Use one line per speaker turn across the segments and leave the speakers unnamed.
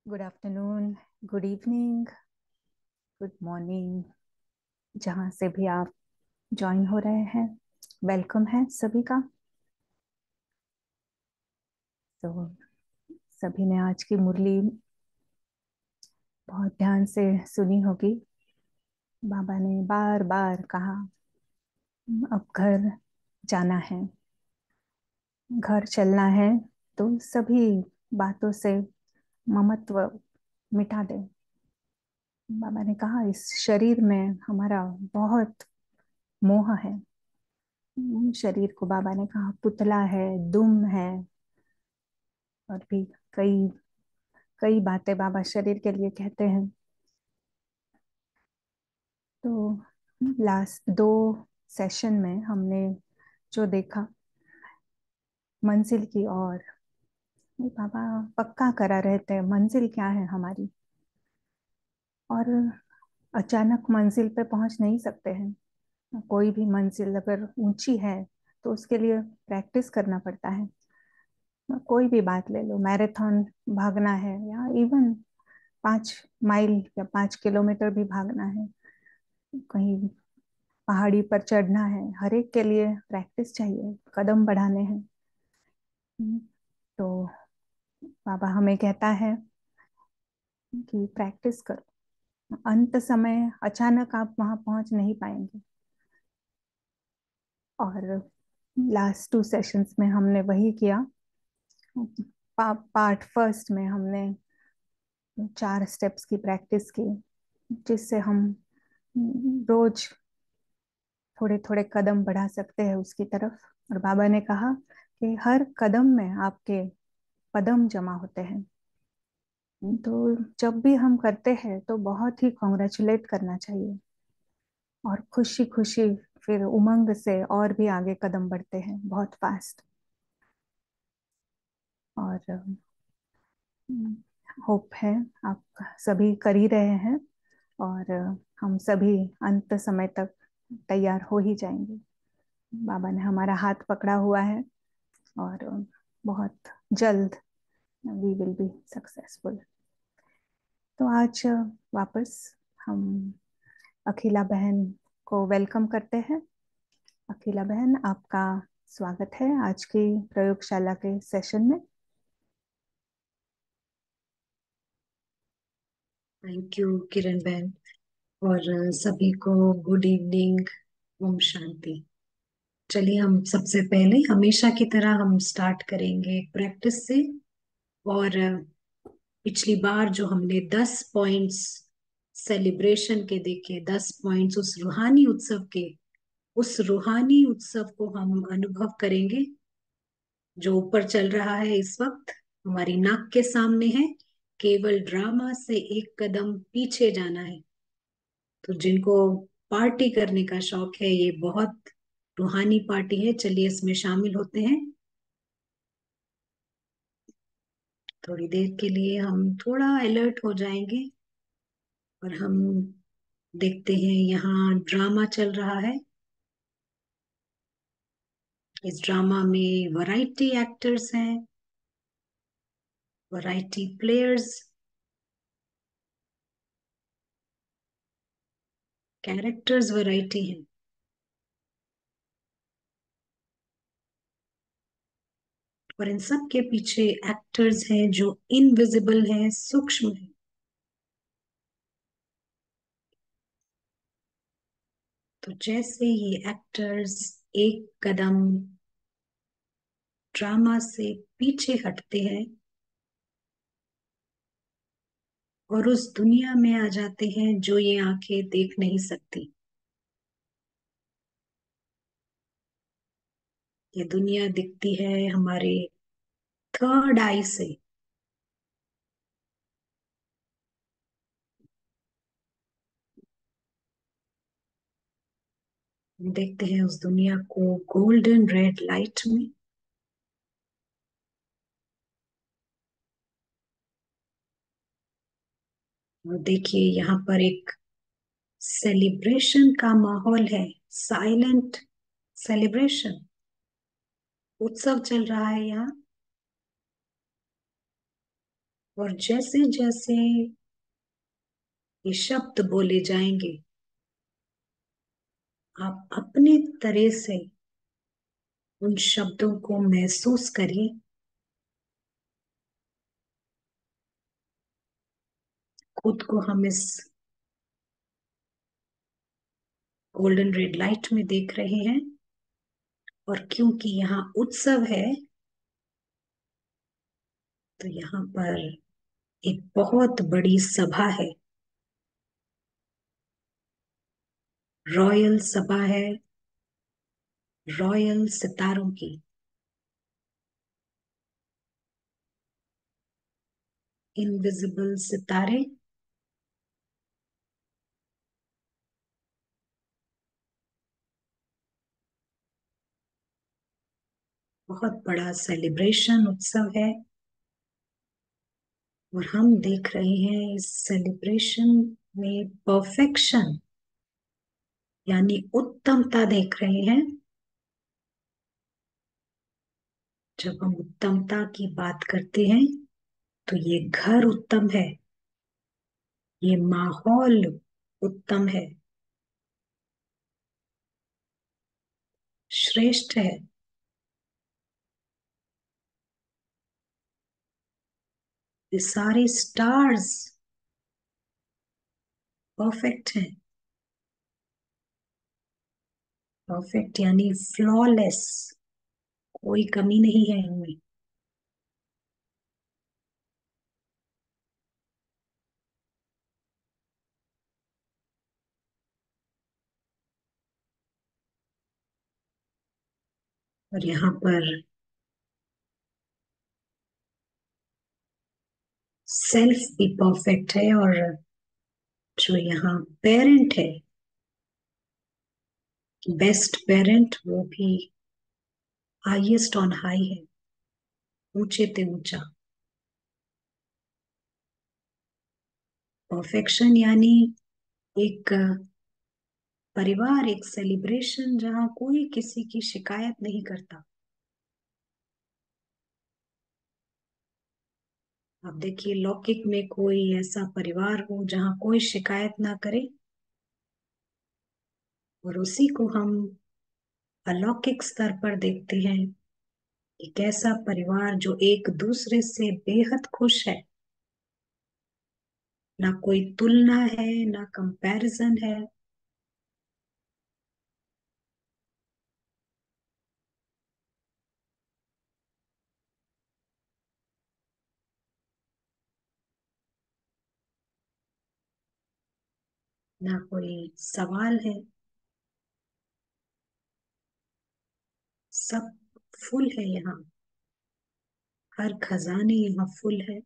Good afternoon, good evening, good morning. जहाँ से भी आप ज्वाइन हो रहे हैं, वेलकम है सभी का। तो सभी ने आज की मुरली बहुत ध्यान से सुनी होगी। बाबा ने बार बार कहा, अब घर जाना है, घर चलना है, तो सभी बातों से ममत्व मिटा दे। बाबा ने कहा, इस शरीर में हमारा बहुत मोह है। शरीर को बाबा ने कहा पुतला है, दुम है, और भी कई कई बातें बाबा शरीर के लिए कहते हैं। तो लास्ट दो सेशन में हमने जो देखा, मंजिल की ओर बाबा पक्का करा रहे थे, मंजिल क्या है हमारी। और अचानक मंजिल पे पहुंच नहीं सकते हैं। कोई भी मंजिल अगर ऊंची है तो उसके लिए प्रैक्टिस करना पड़ता है। कोई भी बात ले लो, मैराथन भागना है या इवन 5 माइल या 5 किलोमीटर भी भागना है, कहीं पहाड़ी पर चढ़ना है, हर एक के लिए प्रैक्टिस चाहिए, कदम बढ़ाने हैं। तो बाबा हमें कहता है कि प्रैक्टिस करो। अंत समय अचानक आप वहां पहुंच नहीं पाएंगे। और लास्ट 2 सेशंस में हमने वही किया। पार्ट फर्स्ट में हमने 4 स्टेप्स की प्रैक्टिस की, जिससे हम रोज थोड़े थोड़े कदम बढ़ा सकते हैं उसकी तरफ। और बाबा ने कहा कि हर कदम में आपके पदम जमा होते हैं। तो जब भी हम करते हैं तो बहुत ही कॉन्ग्रेचुलेट करना चाहिए, और खुशी खुशी फिर उमंग से और भी आगे कदम बढ़ते हैं बहुत फास्ट। और होप है आप सभी कर ही रहे हैं, और हम सभी अंत समय तक तैयार हो ही जाएंगे। बाबा ने हमारा हाथ पकड़ा हुआ है, और बहुत जल्द वी विल बी सक्सेसफुल। तो आज वापस हम अखिला बहन को वेलकम करते हैं। अखिला बहन, आपका स्वागत है आज की प्रयोगशाला के सेशन में।
थैंक यू किरण बहन। और सभी को गुड इवनिंग। ओम शांति। चलिए हम सबसे पहले हमेशा की तरह हम स्टार्ट करेंगे प्रैक्टिस से। और पिछली बार जो हमने 10 पॉइंट्स सेलिब्रेशन के देखे, 10 पॉइंट्स उस रूहानी उत्सव को हम अनुभव करेंगे जो ऊपर चल रहा है इस वक्त हमारी नाक के सामने है। केवल ड्रामा से एक कदम पीछे जाना है। तो जिनको पार्टी करने का शौक है, ये बहुत रूहानी पार्टी है, चलिए इसमें शामिल होते हैं। थोड़ी देर के लिए हम थोड़ा अलर्ट हो जाएंगे और हम देखते हैं यहाँ ड्रामा चल रहा है। इस ड्रामा में वैरायटी एक्टर्स हैं, वैरायटी प्लेयर्स, कैरेक्टर्स वैरायटी हैं। और इन सब के पीछे एक्टर्स हैं जो इनविजिबल हैं, सूक्ष्म हैं। तो जैसे ये एक्टर्स एक कदम ड्रामा से पीछे हटते हैं और उस दुनिया में आ जाते हैं जो ये आंखें देख नहीं सकती। ये दुनिया दिखती है हमारे थर्ड आई से। हम देखते हैं उस दुनिया को गोल्डन रेड लाइट में। और देखिए यहाँ पर एक सेलिब्रेशन का माहौल है, साइलेंट सेलिब्रेशन, उत्सव चल रहा है यहाँ। और जैसे जैसे ये शब्द बोले जाएंगे, आप अपने तरह से उन शब्दों को महसूस करिए। खुद को हम इस गोल्डन रेड लाइट में देख रहे हैं, और क्योंकि यहाँ उत्सव है, तो यहाँ पर एक बहुत बड़ी सभा है, रॉयल सभा है, रॉयल सितारों की। इनविजिबल सितारे, बहुत बड़ा सेलिब्रेशन उत्सव है, और हम देख रहे हैं इस सेलिब्रेशन में परफेक्शन यानी उत्तमता देख रहे हैं। जब हम उत्तमता की बात करते हैं, तो ये घर उत्तम है, ये माहौल उत्तम है, श्रेष्ठ है। ये सारे स्टार्स परफेक्ट हैं। परफेक्ट यानी फ्लॉलेस, कोई कमी नहीं है इनमें। और यहाँ पर सेल्फ भी परफेक्ट है, और जो यहाँ पेरेंट है, बेस्ट पेरेंट, वो भी हाईएस्ट ऑन हाई है, ऊंचे ते ऊंचा। परफेक्शन यानी एक परिवार, एक सेलिब्रेशन जहाँ कोई किसी की शिकायत नहीं करता। अब देखिए, लौकिक में कोई ऐसा परिवार हो जहाँ कोई शिकायत ना करे, और उसी को हम अलौकिक स्तर पर देखते हैं। एक ऐसा परिवार जो एक दूसरे से बेहद खुश है, ना कोई तुलना है, ना कंपैरिजन है। ना कोई सवाल है, सब फुल है यहाँ, हर खजाने यहाँ फुल है।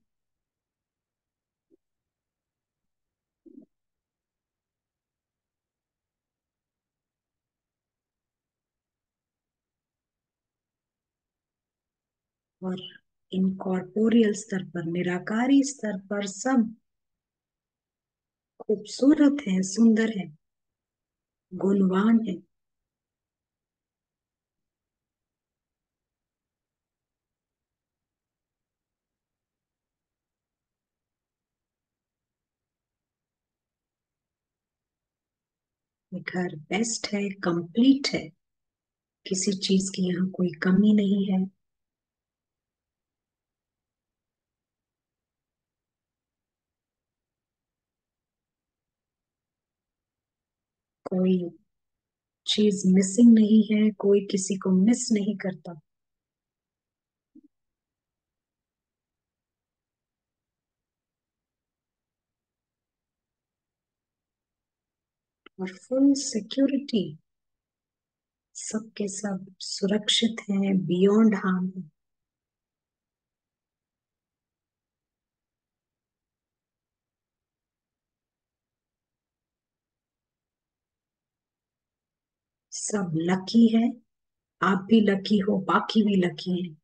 और इनकॉर्पोरियल स्तर पर, निराकारी स्तर पर सब खूबसूरत है, सुंदर है, गुणवान है। घर बेस्ट है, कंप्लीट है, किसी चीज की यहाँ कोई कमी नहीं है। कोई चीज मिसिंग नहीं है, कोई किसी को मिस नहीं करता। और फुल सिक्योरिटी, सबके सब सुरक्षित हैं, बियॉन्ड हार्म है। सब लकी है, आप भी लकी हो, बाकी भी लकी हैं।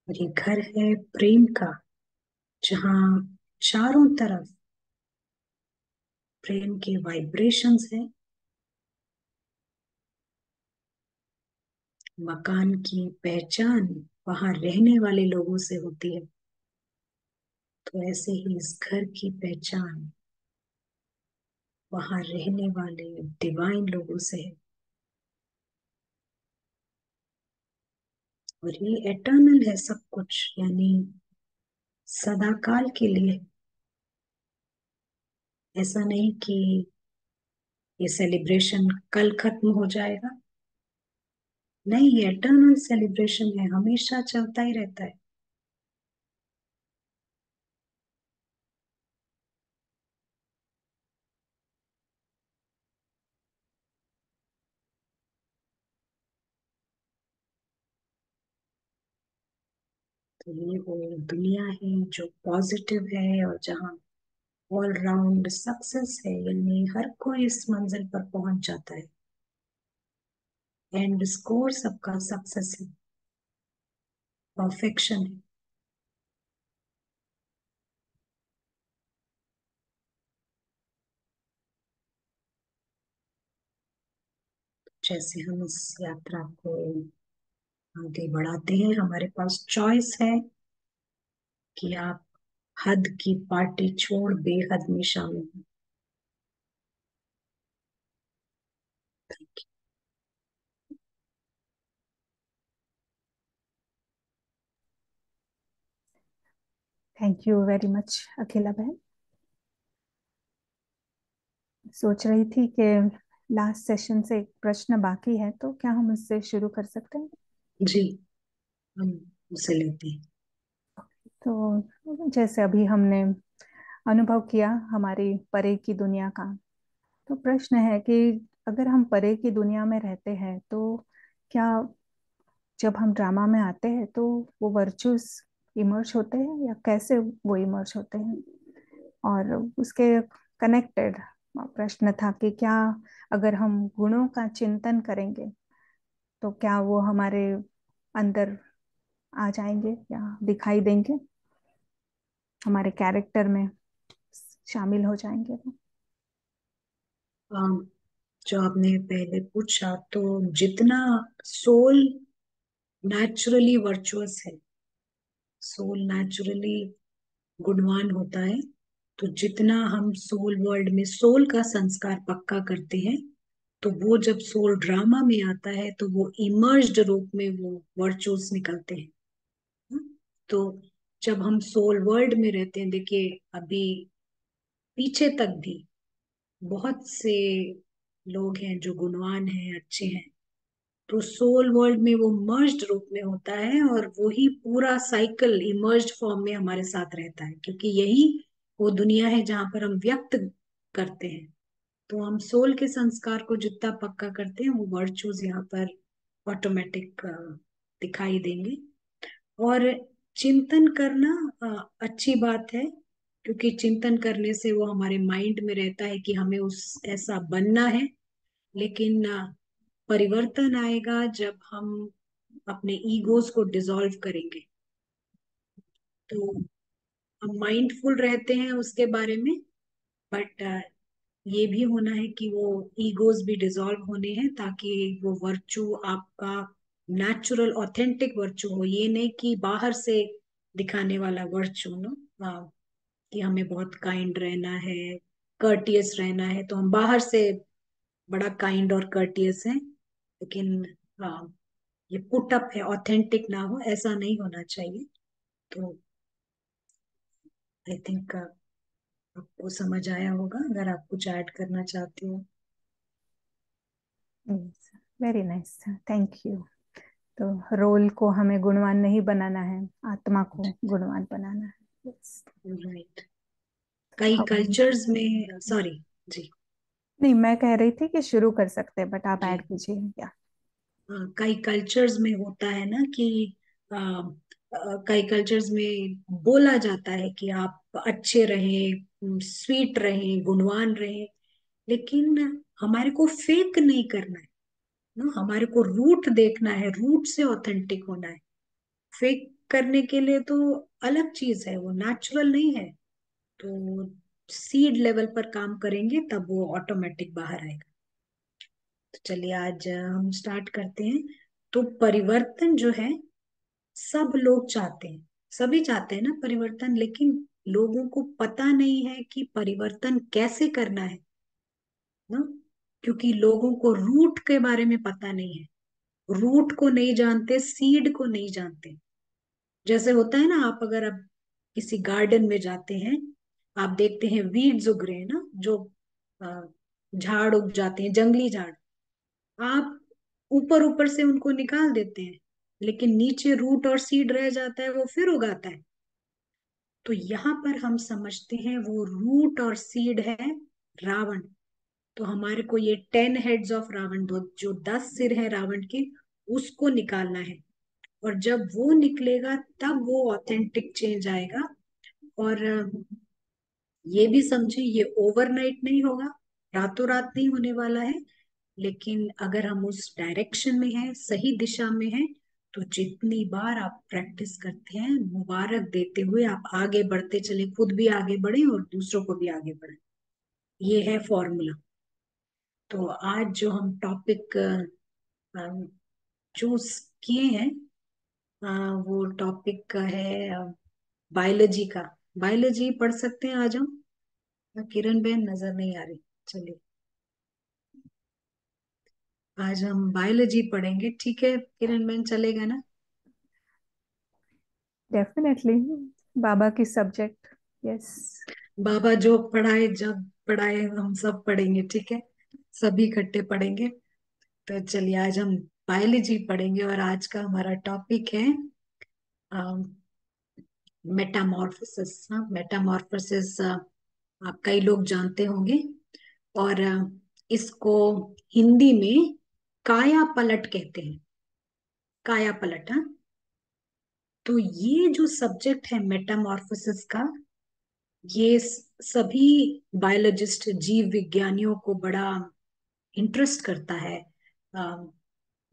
और ये घर है प्रेम का, जहाँ चारों तरफ प्रेम के वाइब्रेशंस है। मकान की पहचान वहां रहने वाले लोगों से होती है, तो ऐसे ही इस घर की पहचान वहां रहने वाले डिवाइन लोगों से है। और ये एटर्नल है सब कुछ, यानी सदाकाल के लिए। ऐसा नहीं कि ये सेलिब्रेशन कल खत्म हो जाएगा। नहीं, ये एटर्नल सेलिब्रेशन है, हमेशा चलता ही रहता है। तो ये वो दुनिया है जो पॉजिटिव है, और जहाँ ऑल राउंड सक्सेस है, यानी हर कोई इस मंजिल पर पहुंच जाता है। एंड स्कोर सबका सक्सेस है, परफेक्शन है। जैसे हम इस यात्रा को आगे बढ़ाते हैं, हमारे पास चॉइस है कि आप हद की पार्टी छोड़ बेहद में शामिल हो।
थैंक यू वेरी मच अखिला बहन। सोच रही थी कि लास्ट सेशन से एक प्रश्न बाकी है, तो क्या हम उससे शुरू कर सकते हैं?
जी, हम उसे लेते हैं।
तो जैसे अभी हमने अनुभव किया हमारी परे की दुनिया का, तो प्रश्न है कि अगर हम परे की दुनिया में रहते हैं तो क्या जब हम ड्रामा में आते हैं तो वो वर्चुअस इमर्ज होते हैं या कैसे वो इमर्ज होते हैं? और उसके कनेक्टेड प्रश्न था कि क्या अगर हम गुणों का चिंतन करेंगे तो क्या वो हमारे अंदर आ जाएंगे या दिखाई देंगे, हमारे कैरेक्टर में शामिल हो जाएंगे वो?
अम, जो आपने पहले पूछा, तो जितना सोल नेचुरली वर्चुअस है, सोल नेचुरली गुणवान होता है, तो जितना हम सोल वर्ल्ड में सोल का संस्कार पक्का करते हैं, तो वो जब सोल ड्रामा में आता है तो वो इमर्ज्ड रूप में वो वर्चुअस निकलते हैं। तो जब हम सोल वर्ल्ड में रहते हैं, देखिए अभी पीछे तक भी बहुत से लोग हैं जो गुणवान हैं, अच्छे हैं, तो सोल वर्ल्ड में वो मर्ज्ड रूप में होता है, और वही पूरा साइकिल इमर्ज्ड फॉर्म में हमारे साथ रहता है, क्योंकि यही वो दुनिया है जहां पर हम व्यक्त करते हैं। तो हम सोल के संस्कार को जितना पक्का करते हैं, वो वर्चूज यहाँ पर ऑटोमेटिक दिखाई देंगे। और चिंतन करना अच्छी बात है, क्योंकि चिंतन करने से वो हमारे माइंड में रहता है कि हमें उस ऐसा बनना है। लेकिन परिवर्तन आएगा जब हम अपने ईगोज को डिसॉल्व करेंगे। तो हम माइंडफुल रहते हैं उसके बारे में, बट ये भी होना है कि वो ईगोज भी डिसॉल्व होने हैं, ताकि वो वर्चू आपका नेचुरल ऑथेंटिक वर्चू हो, ये नहीं कि बाहर से दिखाने वाला वर्चू नो। कि हमें बहुत काइंड रहना है, कर्टियस रहना है, तो हम बाहर से बड़ा काइंड और कर्टियस हैं, लेकिन ये पुट अप है, ऑथेंटिक ना हो, ऐसा नहीं होना चाहिए। तो आई थिंक आपको समझ आया होगा, अगर आप कुछ ऐड करना चाहते हो।
Very nice, thank you. तो रोल को हमें गुणवान नहीं बनाना है, आत्मा को गुणवान बनाना है। Yes.
राइट। कई
हम
कल्चर्स में, सॉरी। जी।
नहीं, मैं कह रही थी कि शुरू कर सकते हैं, बट आप
जी।
ऐड कीजिए क्या।
कई कल्चर्स में होता है ना कि कई कल्चर्स में बोला जाता है कि आप अच्छे रहें, स्वीट रहें, गुणवान रहें, लेकिन हमारे को फेक नहीं करना है ना, हमारे को रूट देखना है, रूट से ऑथेंटिक होना है। फेक करने के लिए तो अलग चीज है, वो नेचुरल नहीं है। तो सीड लेवल पर काम करेंगे तब वो ऑटोमेटिक बाहर आएगा। तो चलिए आज हम स्टार्ट करते हैं। तो परिवर्तन जो है सब लोग चाहते हैं, सभी चाहते हैं ना परिवर्तन, लेकिन लोगों को पता नहीं है कि परिवर्तन कैसे करना है ना। क्योंकि लोगों को रूट के बारे में पता नहीं है, रूट को नहीं जानते, सीड को नहीं जानते। जैसे होता है ना, आप अगर आप किसी गार्डन में जाते हैं, आप देखते हैं वीड्स उग रहे हैं ना, जो अ, झाड़ उग जाते हैं, जंगली झाड़, आप ऊपर ऊपर से उनको निकाल देते हैं, लेकिन नीचे रूट और सीड रह जाता है, वो फिर उगाता है। तो यहाँ पर हम समझते हैं वो रूट और सीड है रावण। तो हमारे को ये 10 हेड्स ऑफ रावण, दो जो 10 सिर है रावण के, उसको निकालना है। और जब वो निकलेगा तब वो ऑथेंटिक चेंज आएगा। और ये भी समझे ये ओवरनाइट नहीं होगा, रातों रात नहीं होने वाला है। लेकिन अगर हम उस डायरेक्शन में हैं, सही दिशा में हैं, तो जितनी बार आप प्रैक्टिस करते हैं, मुबारक देते हुए आप आगे बढ़ते चले, खुद भी आगे बढ़े और दूसरों को भी आगे बढ़े। ये है फॉर्मूला। तो आज जो हम टॉपिक चूज किए हैं, वो टॉपिक का है बायोलॉजी का। बायोलॉजी पढ़ सकते हैं आज हम। किरण बेन नजर नहीं आ रही। चलिए आज हम बायोलॉजी पढ़ेंगे, ठीक है किरण बेन, चलेगा ना?
डेफिनेटली, बाबा की सब्जेक्ट। यस।
बाबा जो पढ़ाए, जब पढ़ाए, हम सब पढ़ेंगे, ठीक है, सभी इकट्ठे पढ़ेंगे। तो चलिए आज हम बायोलॉजी पढ़ेंगे और आज का हमारा टॉपिक है मेटामॉर्फोसिस। मेटामॉर्फोसिस आप कई लोग जानते होंगे। और इसको हिंदी में काया पलट कहते हैं। काया पलट, हाँ। तो ये जो सब्जेक्ट है मेटामॉर्फोसिस का, ये सभी बायोलॉजिस्ट, जीव विज्ञानियों को बड़ा इंटरेस्ट करता है। अ,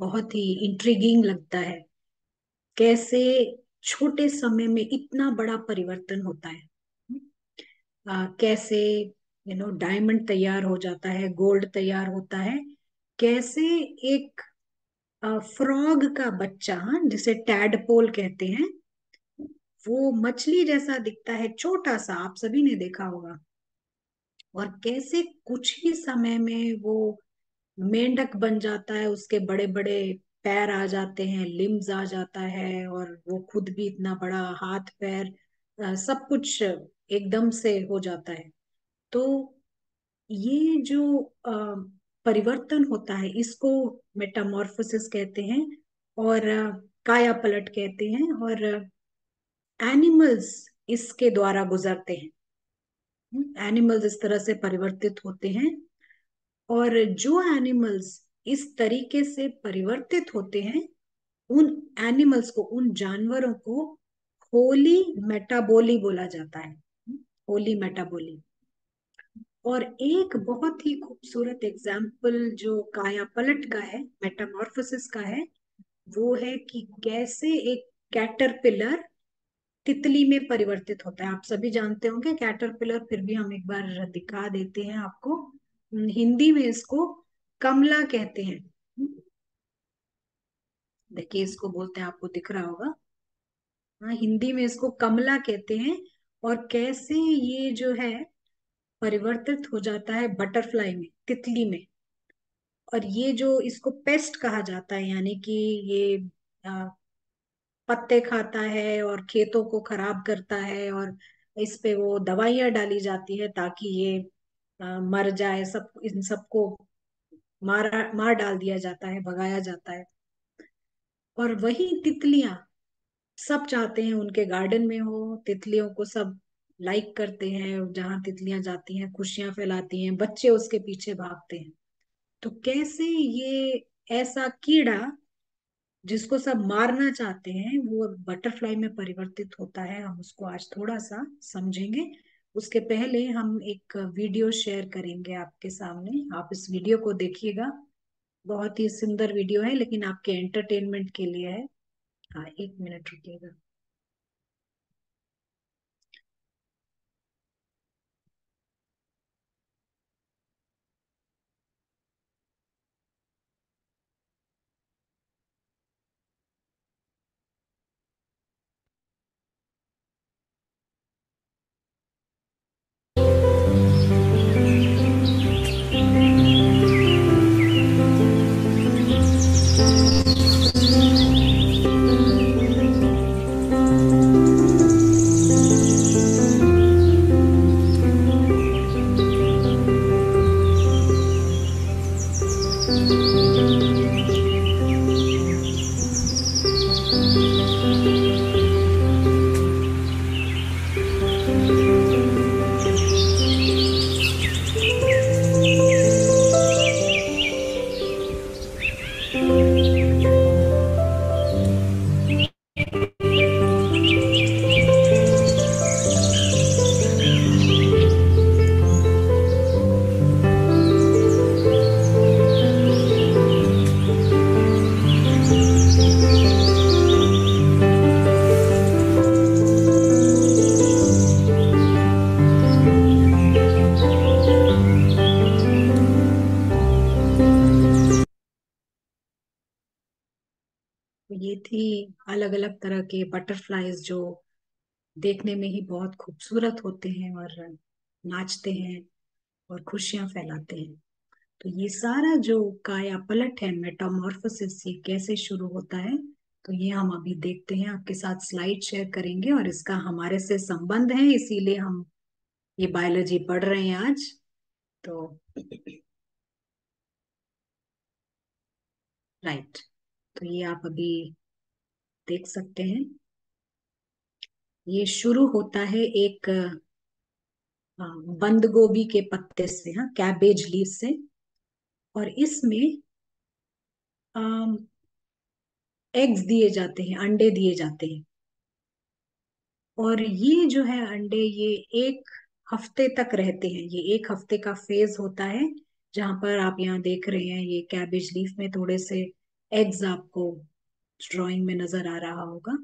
बहुत ही इंट्रिगिंग लगता है, कैसे छोटे समय में इतना बड़ा परिवर्तन होता है। कैसे डायमंड तैयार हो जाता है, गोल्ड तैयार होता है। कैसे एक फ्रॉग का बच्चा, हाँ, जिसे टैडपोल कहते हैं, वो मछली जैसा दिखता है, छोटा सा, आप सभी ने देखा होगा। और कैसे कुछ ही समय में वो मेंढक बन जाता है, उसके बड़े बड़े पैर आ जाते हैं, लिम्स आ जाता है, और वो खुद भी इतना बड़ा, हाथ पैर सब कुछ एकदम से हो जाता है। तो ये जो परिवर्तन होता है, इसको मेटामॉर्फोसिस कहते हैं, और काया पलट कहते हैं। और एनिमल्स इसके द्वारा गुजरते हैं। एनिमल्स इस तरह से परिवर्तित होते हैं। और जो एनिमल्स इस तरीके से परिवर्तित होते हैं, उन एनिमल्स को, उन जानवरों को होली मेटाबोली बोला जाता है। होली मेटाबोली। और एक बहुत ही खूबसूरत एग्जाम्पल जो काया पलट का है, मेटामॉर्फोसिस का है, वो है कि कैसे एक कैटरपिलर तितली में परिवर्तित होता है। आप सभी जानते होंगे कैटरपिलर, फिर भी हम एक बार दिखा देते हैं आपको। हिंदी में इसको कमला कहते हैं। देखिए इसको बोलते हैं, आपको दिख रहा होगा। हाँ, हिंदी में इसको कमला कहते हैं। और कैसे ये जो है परिवर्तित हो जाता है बटरफ्लाई में, तितली में। और ये जो इसको पेस्ट कहा जाता है, यानी कि ये आ, पत्ते खाता है और खेतों को खराब करता है, और इस पे वो दवाइयां डाली जाती है ताकि ये मर जाए, सब, इन सबको मार डाल दिया जाता है, भगाया जाता है। और वही तितलियां, सब चाहते हैं उनके गार्डन में हो, तितलियों को सब लाइक करते हैं, जहां तितलियां जाती हैं खुशियां फैलाती हैं, बच्चे उसके पीछे भागते हैं। तो कैसे ये ऐसा कीड़ा जिसको सब मारना चाहते हैं, वो बटरफ्लाई में परिवर्तित होता है, हम उसको आज थोड़ा सा समझेंगे। उसके पहले हम एक वीडियो शेयर करेंगे आपके सामने, आप इस वीडियो को देखिएगा। बहुत ही सुंदर वीडियो है, लेकिन आपके एंटरटेनमेंट के लिए है। हाँ, 1 मिनट रुकिएगा। थी अलग अलग तरह के बटरफ्लाईज जो देखने में ही बहुत खूबसूरत होते हैं और नाचते हैं और खुशियां फैलाते हैं। तो ये सारा जो काया पलट है, मेटामॉर्फोसिस, ये कैसे शुरू होता है, तो ये हम अभी देखते हैं। आपके साथ स्लाइड शेयर करेंगे और इसका हमारे से संबंध है, इसीलिए हम ये बायोलॉजी पढ़ रहे हैं आज। तो राइट, तो ये आप अभी देख सकते हैं। ये शुरू होता है एक बंद गोभी के पत्ते से, हाँ, कैबेज लीफ से। और इसमें एग्स दिए जाते हैं, अंडे दिए जाते हैं। और ये जो है अंडे, ये 1 हफ्ते तक रहते हैं। ये 1 हफ्ते का फेज होता है, जहां पर आप यहाँ देख रहे हैं ये कैबेज लीफ में थोड़े से एग्स आपको ड्राइंग में नजर आ रहा होगा।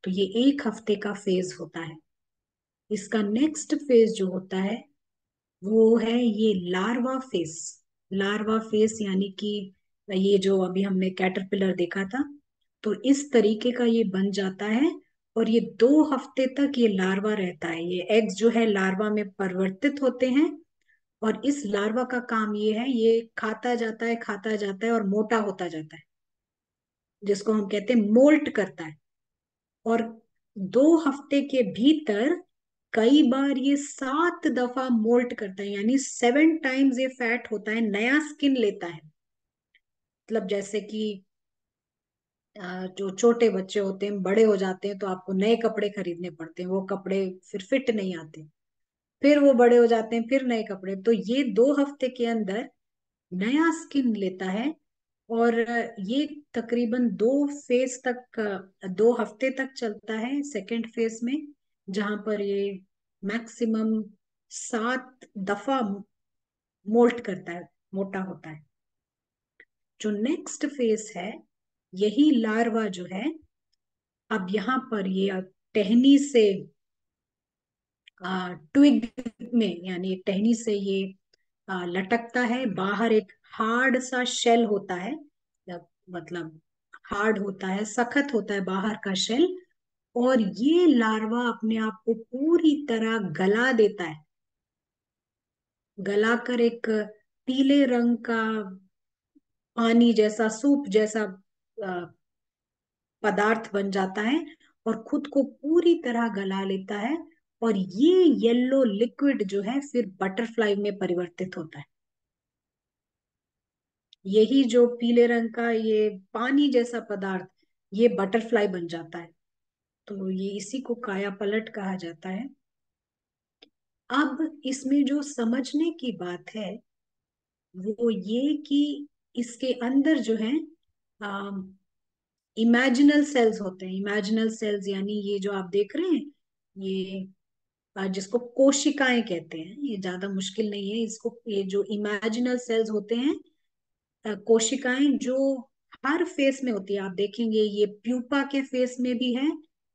तो ये 1 हफ्ते का फेज होता है। इसका नेक्स्ट फेज जो होता है वो है ये लार्वा फेस। लार्वा फेस यानी कि ये जो अभी हमने कैटरपिलर देखा था, तो इस तरीके का ये बन जाता है। और ये 2 हफ्ते तक ये लार्वा रहता है। ये एग्स जो है लार्वा में परिवर्तित होते हैं। और इस लार्वा का काम ये है, ये खाता जाता है, खाता जाता है और मोटा होता जाता है, जिसको हम कहते हैं मोल्ट करता है। और 2 हफ्ते के भीतर कई बार ये 7 दफा मोल्ट करता है, यानी 7 टाइम्स ये फैट होता है, नया स्किन लेता है। मतलब जैसे कि जो छोटे बच्चे होते हैं, बड़े हो जाते हैं तो आपको नए कपड़े खरीदने पड़ते हैं, वो कपड़े फिर फिट नहीं आते। फिर वो बड़े हो जाते हैं, फिर नए कपड़े। तो ये 2 हफ्ते के अंदर नया स्किन लेता है। और ये तकरीबन 2 फेज तक, 2 हफ्ते तक चलता है सेकेंड फेज में, जहां पर ये मैक्सिमम 7 दफा मोल्ट करता है, मोटा होता है। जो नेक्स्ट फेज है, यही लार्वा जो है, अब यहाँ पर ये अब टहनी से ट्विग में, यानी एक टहनी से ये लटकता है। बाहर एक हार्ड सा शेल होता है, मतलब हार्ड होता है, सख्त होता है बाहर का शेल। और ये लार्वा अपने आप को पूरी तरह गला देता है। गलाकर एक पीले रंग का पानी जैसा, सूप जैसा अ, पदार्थ बन जाता है और खुद को पूरी तरह गला लेता है। और ये येलो लिक्विड जो है फिर बटरफ्लाई में परिवर्तित होता है। यही जो पीले रंग का ये पानी जैसा पदार्थ, ये बटरफ्लाई बन जाता है। तो ये इसी को काया पलट कहा जाता है। अब इसमें जो समझने की बात है वो ये कि इसके अंदर जो है इमेजिनल सेल्स होते हैं। इमेजिनल सेल्स यानी ये जो आप देख रहे हैं, ये जिसको कोशिकाएं कहते हैं, ये ज्यादा मुश्किल नहीं है इसको। ये जो इमेजिनल सेल्स होते हैं, कोशिकाएं जो हर फेस में होती है। आप देखेंगे ये प्यूपा के फेस में भी है,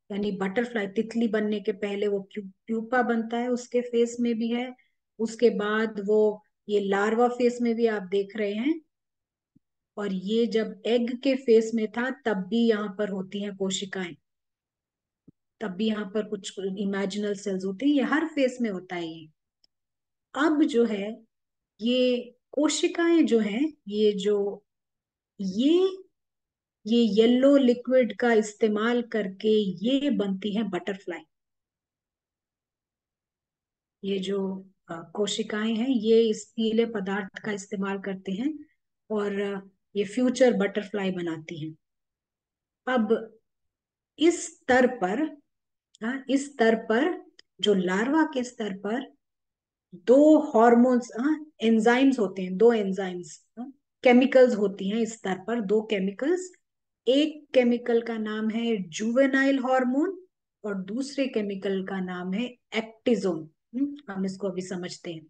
यानी बटरफ्लाई तितली बनने के पहले वो प्यूपा बनता है, उसके फेस में भी है। उसके बाद वो ये लार्वा फेस में भी आप देख रहे हैं। और ये जब एग के फेस में था तब भी यहाँ पर होती हैं कोशिकाएं। तब भी यहाँ पर कुछ इमेजिनल सेल्स होते हैं, ये हर फेस में होता है ये। अब जो है ये कोशिकाएं जो हैं, ये ये येलो लिक्विड का इस्तेमाल करके ये बनती है बटरफ्लाई। ये जो कोशिकाएं हैं, ये इस पीले पदार्थ का इस्तेमाल करते हैं और ये फ्यूचर बटरफ्लाई बनाती हैं। अब इस स्तर पर, हाँ, इस स्तर पर जो लार्वा के स्तर पर 2 हार्मोन्स, हाँ, एंजाइम्स होते हैं, 2 एंजाइम्स, केमिकल्स होती हैं इस स्तर पर, 2 केमिकल्स। एक केमिकल का नाम है जुवेनाइल हार्मोन और दूसरे केमिकल का नाम है एक्टिजोन। हम इसको अभी समझते हैं।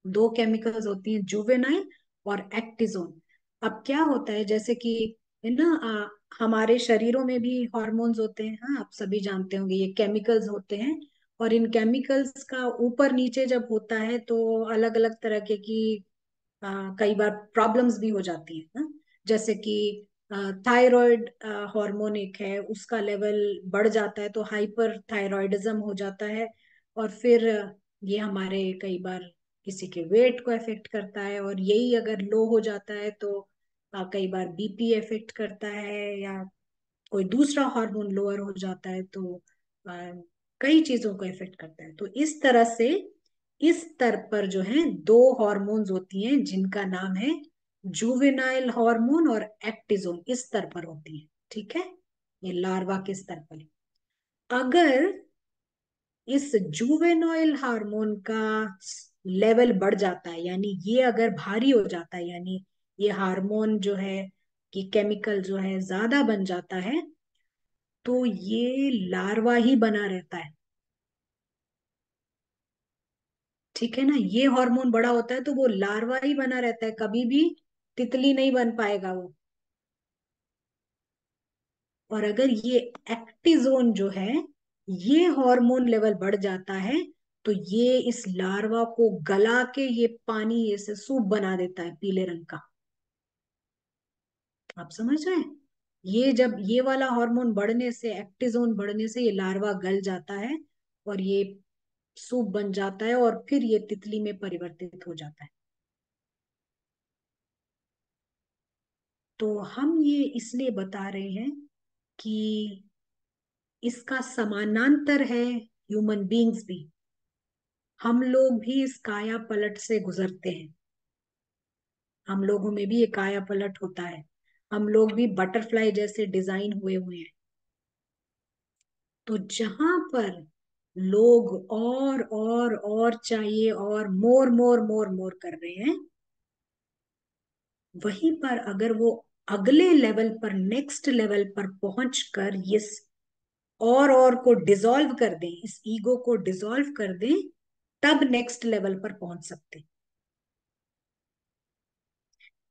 2 केमिकल्स होती हैं, जुवेनाइल और एक्टिजोन। अब क्या होता है, जैसे कि है ना, हमारे शरीरों में भी हॉर्मोन्स होते हैं, हाँ, आप सभी जानते होंगे, ये केमिकल्स होते हैं। और इन केमिकल्स का ऊपर नीचे जब होता है तो अलग अलग तरह के की कई बार प्रॉब्लम्स भी हो जाती है ना। जैसे कि थायराइड हार्मोन एक है, उसका लेवल बढ़ जाता है तो हाइपर थायराइडिज्म हो जाता है। और फिर ये हमारे कई बार किसी के वेट को इफेक्ट करता है, और यही अगर लो हो जाता है तो कई बार बीपी इफेक्ट करता है, या कोई दूसरा हार्मोन लोअर हो जाता है तो आ, कई चीजों को इफेक्ट करता है। तो इस तरह से इस स्तर पर जो है दो हार्मोन्स होती हैं जिनका नाम है जुवेनाइल हार्मोन और एक्टिजोन, इस स्तर पर होती है। ठीक है, ये लार्वा के स्तर पर। अगर इस जुवेनाइल हार्मोन का लेवल बढ़ जाता है, यानी ये अगर भारी हो जाता है, यानी ये हार्मोन जो है कि केमिकल जो है ज्यादा बन जाता है, तो ये लार्वा ही बना रहता है। ठीक है ना, ये हार्मोन बड़ा होता है तो वो लार्वा ही बना रहता है, कभी भी तितली नहीं बन पाएगा वो। और अगर ये एक्टिजोन जो है, ये हार्मोन लेवल बढ़ जाता है, तो ये इस लार्वा को गला के ये पानी ऐसे सूप बना देता है पीले रंग का। आप समझ रहे हैं? ये जब ये वाला हार्मोन बढ़ने से, एक्टिजोन बढ़ने से, ये लार्वा गल जाता है और ये सूप बन जाता है, और फिर ये तितली में परिवर्तित हो जाता है। तो हम ये इसलिए बता रहे हैं कि इसका समानांतर है ह्यूमन बींग्स भी। हम लोग भी इस काया पलट से गुजरते हैं, हम लोगों में भी ये काया पलट होता है। हम लोग भी बटरफ्लाई जैसे डिजाइन हुए हुए हैं। तो जहां पर लोग और चाहिए और मोर मोर मोर मोर कर रहे हैं, वहीं पर अगर वो अगले लेवल पर, नेक्स्ट लेवल पर पहुंचकर ये और को डिसॉल्व कर दें, इस ईगो को डिसॉल्व कर दें, तब नेक्स्ट लेवल पर पहुंच सकते हैं।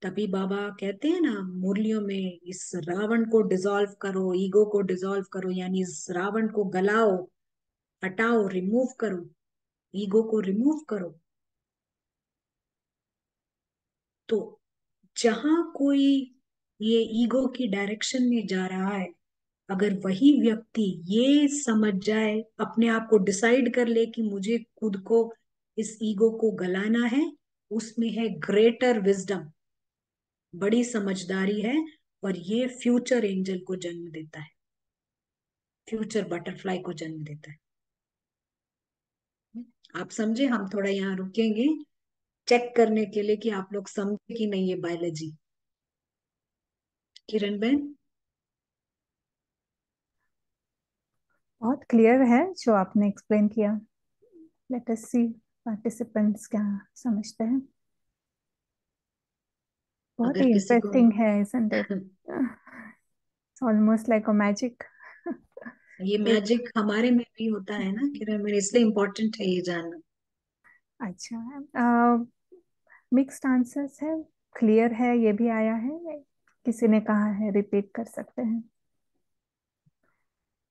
तभी बाबा कहते हैं ना मुरलियों में, इस रावण को डिसॉल्व करो, ईगो को डिसॉल्व करो, यानी इस रावण को गलाओ, हटाओ, रिमूव करो, ईगो को रिमूव करो। तो जहां कोई ये ईगो की डायरेक्शन में जा रहा है, अगर वही व्यक्ति ये समझ जाए, अपने आप को डिसाइड कर ले कि मुझे खुद को, इस ईगो को गलाना है, उसमें है ग्रेटर विजडम, बड़ी समझदारी है। और ये फ्यूचर एंजल को जन्म देता है, फ्यूचर बटरफ्लाई को जन्म देता है। आप समझे? हम थोड़ा यहाँ रुकेंगे चेक करने के लिए कि आप लोग समझे कि नहीं ये बायोलॉजी। किरण बहन,
बहुत क्लियर है जो आपने एक्सप्लेन किया। लेट अस सी पार्टिसिपेंट्स क्या समझते हैं। बहुत
अगर
ही
किसी को
इंटरेस्टिंग है, isn't it? Almost like a magic.
ये
एक,
मैजिक हमारे में भी होता है ना किरण, मेरे इसलिए इम्पोर्टेंट है ये जानना।
अच्छा है, मिक्स्ड आंसर्स है, क्लियर है, ये भी आया है, किसी ने कहा है रिपीट कर सकते हैं।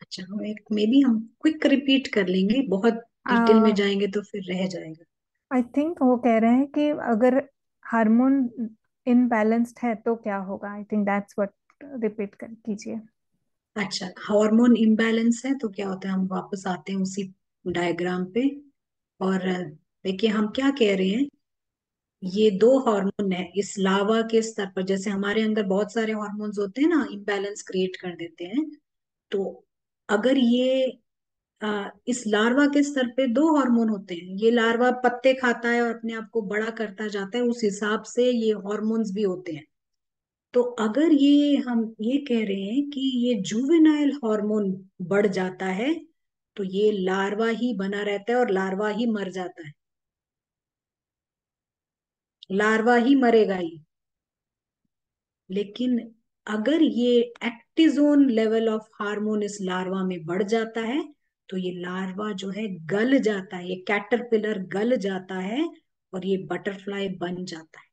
अच्छा, हम एक मे बी हम क्विक रिपीट कर लेंगे, बहुत डिटेल में जाएंगे तो फिर रह जाएगा।
आई थिंक वो कह रहे हैं कि अगर हार्मोन इनबैलेंस्ड है तो क्या होगा। I think that's what, repeat कर कीजिए।
अच्छा, हार्मोन इम्बैलेंस है तो क्या होता है, हम वापस आते हैं उसी डायग्राम पे। और देखिए हम क्या कह रहे हैं, ये दो हार्मोन है इस लावा के स्तर पर, जैसे हमारे अंदर बहुत सारे हार्मोन्स होते हैं ना, इम्बैलेंस क्रिएट कर देते हैं। तो अगर ये इस लार्वा के स्तर पे दो हार्मोन होते हैं, ये लार्वा पत्ते खाता है और अपने आप को बड़ा करता जाता है, उस हिसाब से ये हार्मोन्स भी होते हैं। तो अगर ये हम ये कह रहे हैं कि ये जुवेनाइल हार्मोन बढ़ जाता है, तो ये लार्वा ही बना रहता है और लार्वा ही मर जाता है, लार्वा ही मरेगा ये। लेकिन अगर ये एक्टिजोन लेवल ऑफ हार्मोन इस लार्वा में बढ़ जाता है, तो ये लार्वा जो है गल जाता है, ये कैटरपिलर गल जाता है और ये बटरफ्लाई बन जाता है।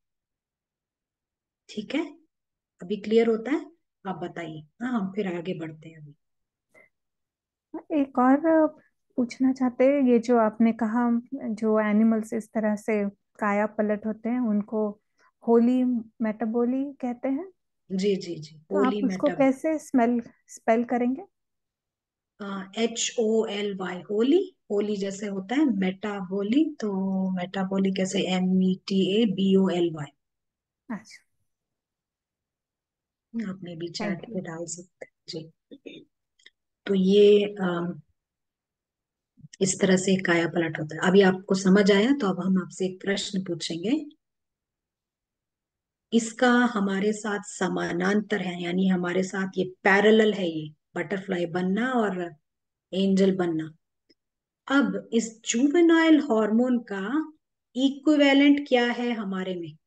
ठीक है, अभी क्लियर होता है? आप बताइए। हाँ, हम फिर आगे बढ़ते हैं अभी।
एक और पूछना चाहते हैं, ये जो आपने कहा जो एनिमल्स इस तरह से काया पलट होते हैं उनको होली मेटाबोली कहते हैं।
जी जी जी,
तो आप
होली
उसको
मेटा।
कैसे स्पेल करेंगे?
HOLY, होली। होली जैसे होता है मेटाबोली, तो मेटाबोली कैसे, METABOLY।
अच्छा।
आपने भी
थैंक
चैट
यू।
पे डाल सकते हैं जी। तो ये इस तरह से काया पलट होता है। अभी आपको समझ आया, तो अब हम आपसे एक प्रश्न पूछेंगे। इसका हमारे साथ समानांतर है, यानी हमारे साथ ये पैरेलल है, ये बटरफ्लाई बनना और एंजल बनना। अब इस जुवेनाइल हार्मोन का इक्विवेलेंट क्या है हमारे में,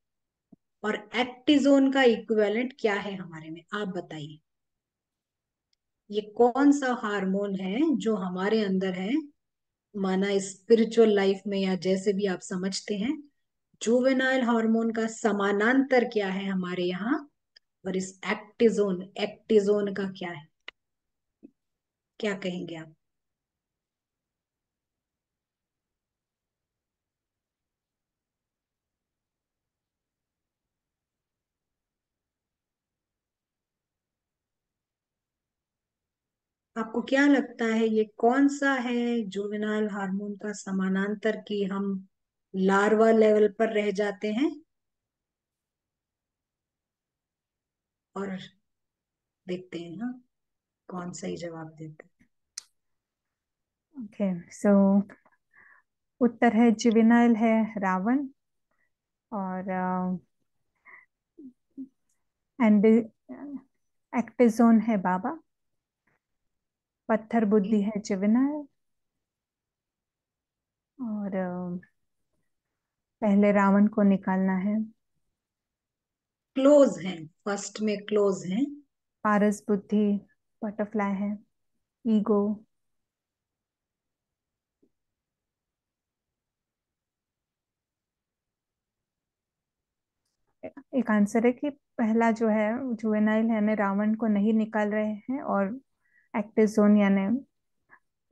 और एक्टिजोन का इक्विवेलेंट क्या है हमारे में, आप बताइए। ये कौन सा हार्मोन है जो हमारे अंदर है, माना स्पिरिचुअल लाइफ में या जैसे भी आप समझते हैं। जुवेनाइल हार्मोन का समानांतर क्या है हमारे यहाँ, और इस एक्टिजोन एक्टिजोन का क्या है, क्या कहेंगे आप? आपको क्या लगता है ये कौन सा है जुवेनाइल हार्मोन का समानांतर, की हम लार्वा लेवल पर रह जाते हैं और देखते हैं हाँ कौन सही जवाब देते
ओके, सो उत्तर है जुवेनाइल है रावण, और एंड एक्टिजोन है बाबा, पत्थर
हैं।
बुद्धि है जुवेनाइल, और पहले रावण को निकालना है।
क्लोज हैं, फर्स्ट में क्लोज हैं।
पारस बुद्धि बटरफ्लाई है, ईगो। एक आंसर है कि पहला जो है जुवेनाइल यानी रावण को नहीं निकाल रहे हैं, और एक्टिव यानी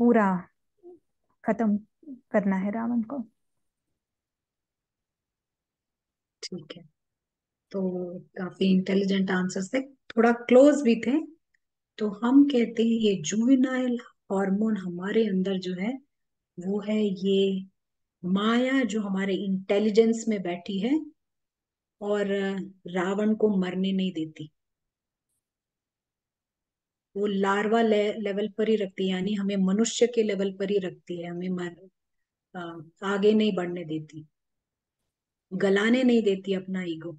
पूरा खत्म करना है रावण को।
ठीक है, तो काफी इंटेलिजेंट आंसर्स थे, थोड़ा क्लोज भी थे। तो हम कहते हैं ये जुवेनाइल हार्मोन हमारे अंदर जो है, वो है ये माया जो हमारे इंटेलिजेंस में बैठी है, और रावण को मरने नहीं देती। वो लार्वा लेवल पर ही रखती है, यानी हमें मनुष्य के लेवल पर ही रखती है, हमें आगे नहीं बढ़ने देती, गलाने नहीं देती अपना ईगो।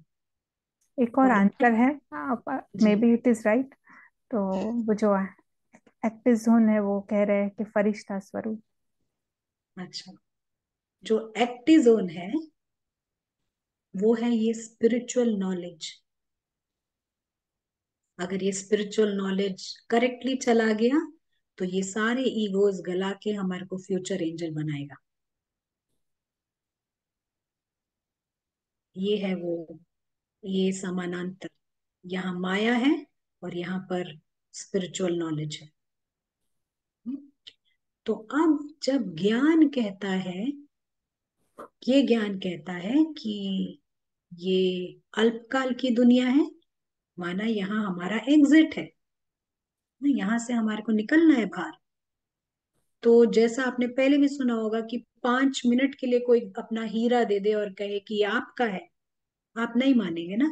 एक और
और
आंसर है, आप मे
जी,
बी इट इज राइट। तो वो जो एक्टिव जोन है वो कह रहे हैं कि फरिश्ता स्वरूप।
अच्छा, जो एक्टिजोन है वो है ये स्पिरिचुअल नॉलेज। अगर ये स्पिरिचुअल नॉलेज करेक्टली चला गया, तो ये सारे ईगोज गला के हमारे को फ्यूचर एंजल बनाएगा। ये है वो, ये समानांतर, यहाँ माया है और यहाँ पर स्पिरिचुअल नॉलेज है। हम्म? तो अब जब ज्ञान कहता है, ये ज्ञान कहता है कि ये अल्पकाल की दुनिया है, माना यहाँ हमारा एग्जिट है, यहाँ से हमारे को निकलना है बाहर। तो जैसा आपने पहले भी सुना होगा कि 5 मिनट के लिए कोई अपना हीरा दे दे और कहे कि ये आपका है, आप नहीं मानेंगे ना,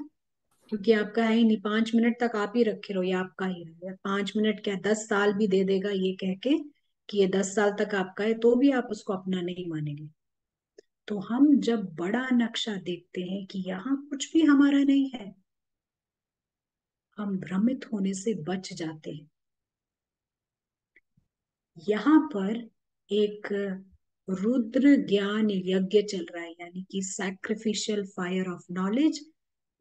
क्योंकि आपका है ही नहीं। 5 मिनट तक आप ही रखे रहो, ये आपका हीरा है। 5 मिनट क्या, 10 साल भी दे देगा ये कह के कि ये 10 साल तक आपका है, तो भी आप उसको अपना नहीं मानेंगे। तो हम जब बड़ा नक्शा देखते हैं कि यहाँ कुछ भी हमारा नहीं है, हम भ्रमित होने से बच जाते हैं। यहाँ पर एक रुद्र ज्ञान यज्ञ चल रहा है, यानी कि सैक्रिफिशियल फायर ऑफ नॉलेज।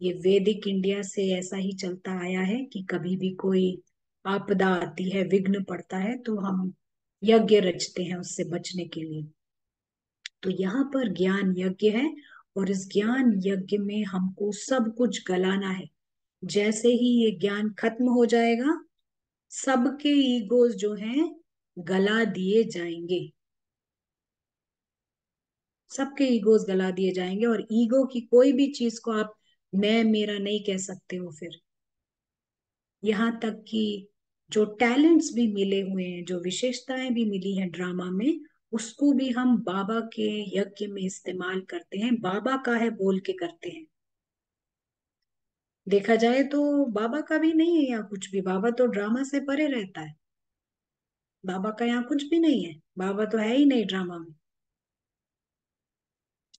ये वैदिक इंडिया से ऐसा ही चलता आया है कि कभी भी कोई आपदा आती है, विघ्न पड़ता है, तो हम यज्ञ रचते हैं उससे बचने के लिए। तो यहाँ पर ज्ञान यज्ञ है, और इस ज्ञान यज्ञ में हमको सब कुछ गलाना है। जैसे ही ये ज्ञान खत्म हो जाएगा, सबके ईगोज जो हैं गला दिए जाएंगे। सबके ईगोज गला दिए जाएंगे, और ईगो की कोई भी चीज को आप मैं मेरा नहीं कह सकते हो फिर। यहाँ तक कि जो टैलेंट्स भी मिले हुए हैं, जो विशेषताएं भी मिली हैं ड्रामा में, उसको भी हम बाबा के यज्ञ में इस्तेमाल करते हैं, बाबा का है बोल के करते हैं। देखा जाए तो बाबा का भी नहीं है यहाँ कुछ भी, बाबा तो ड्रामा से परे रहता है, बाबा का यहाँ कुछ भी नहीं है, बाबा तो है ही नहीं ड्रामा में।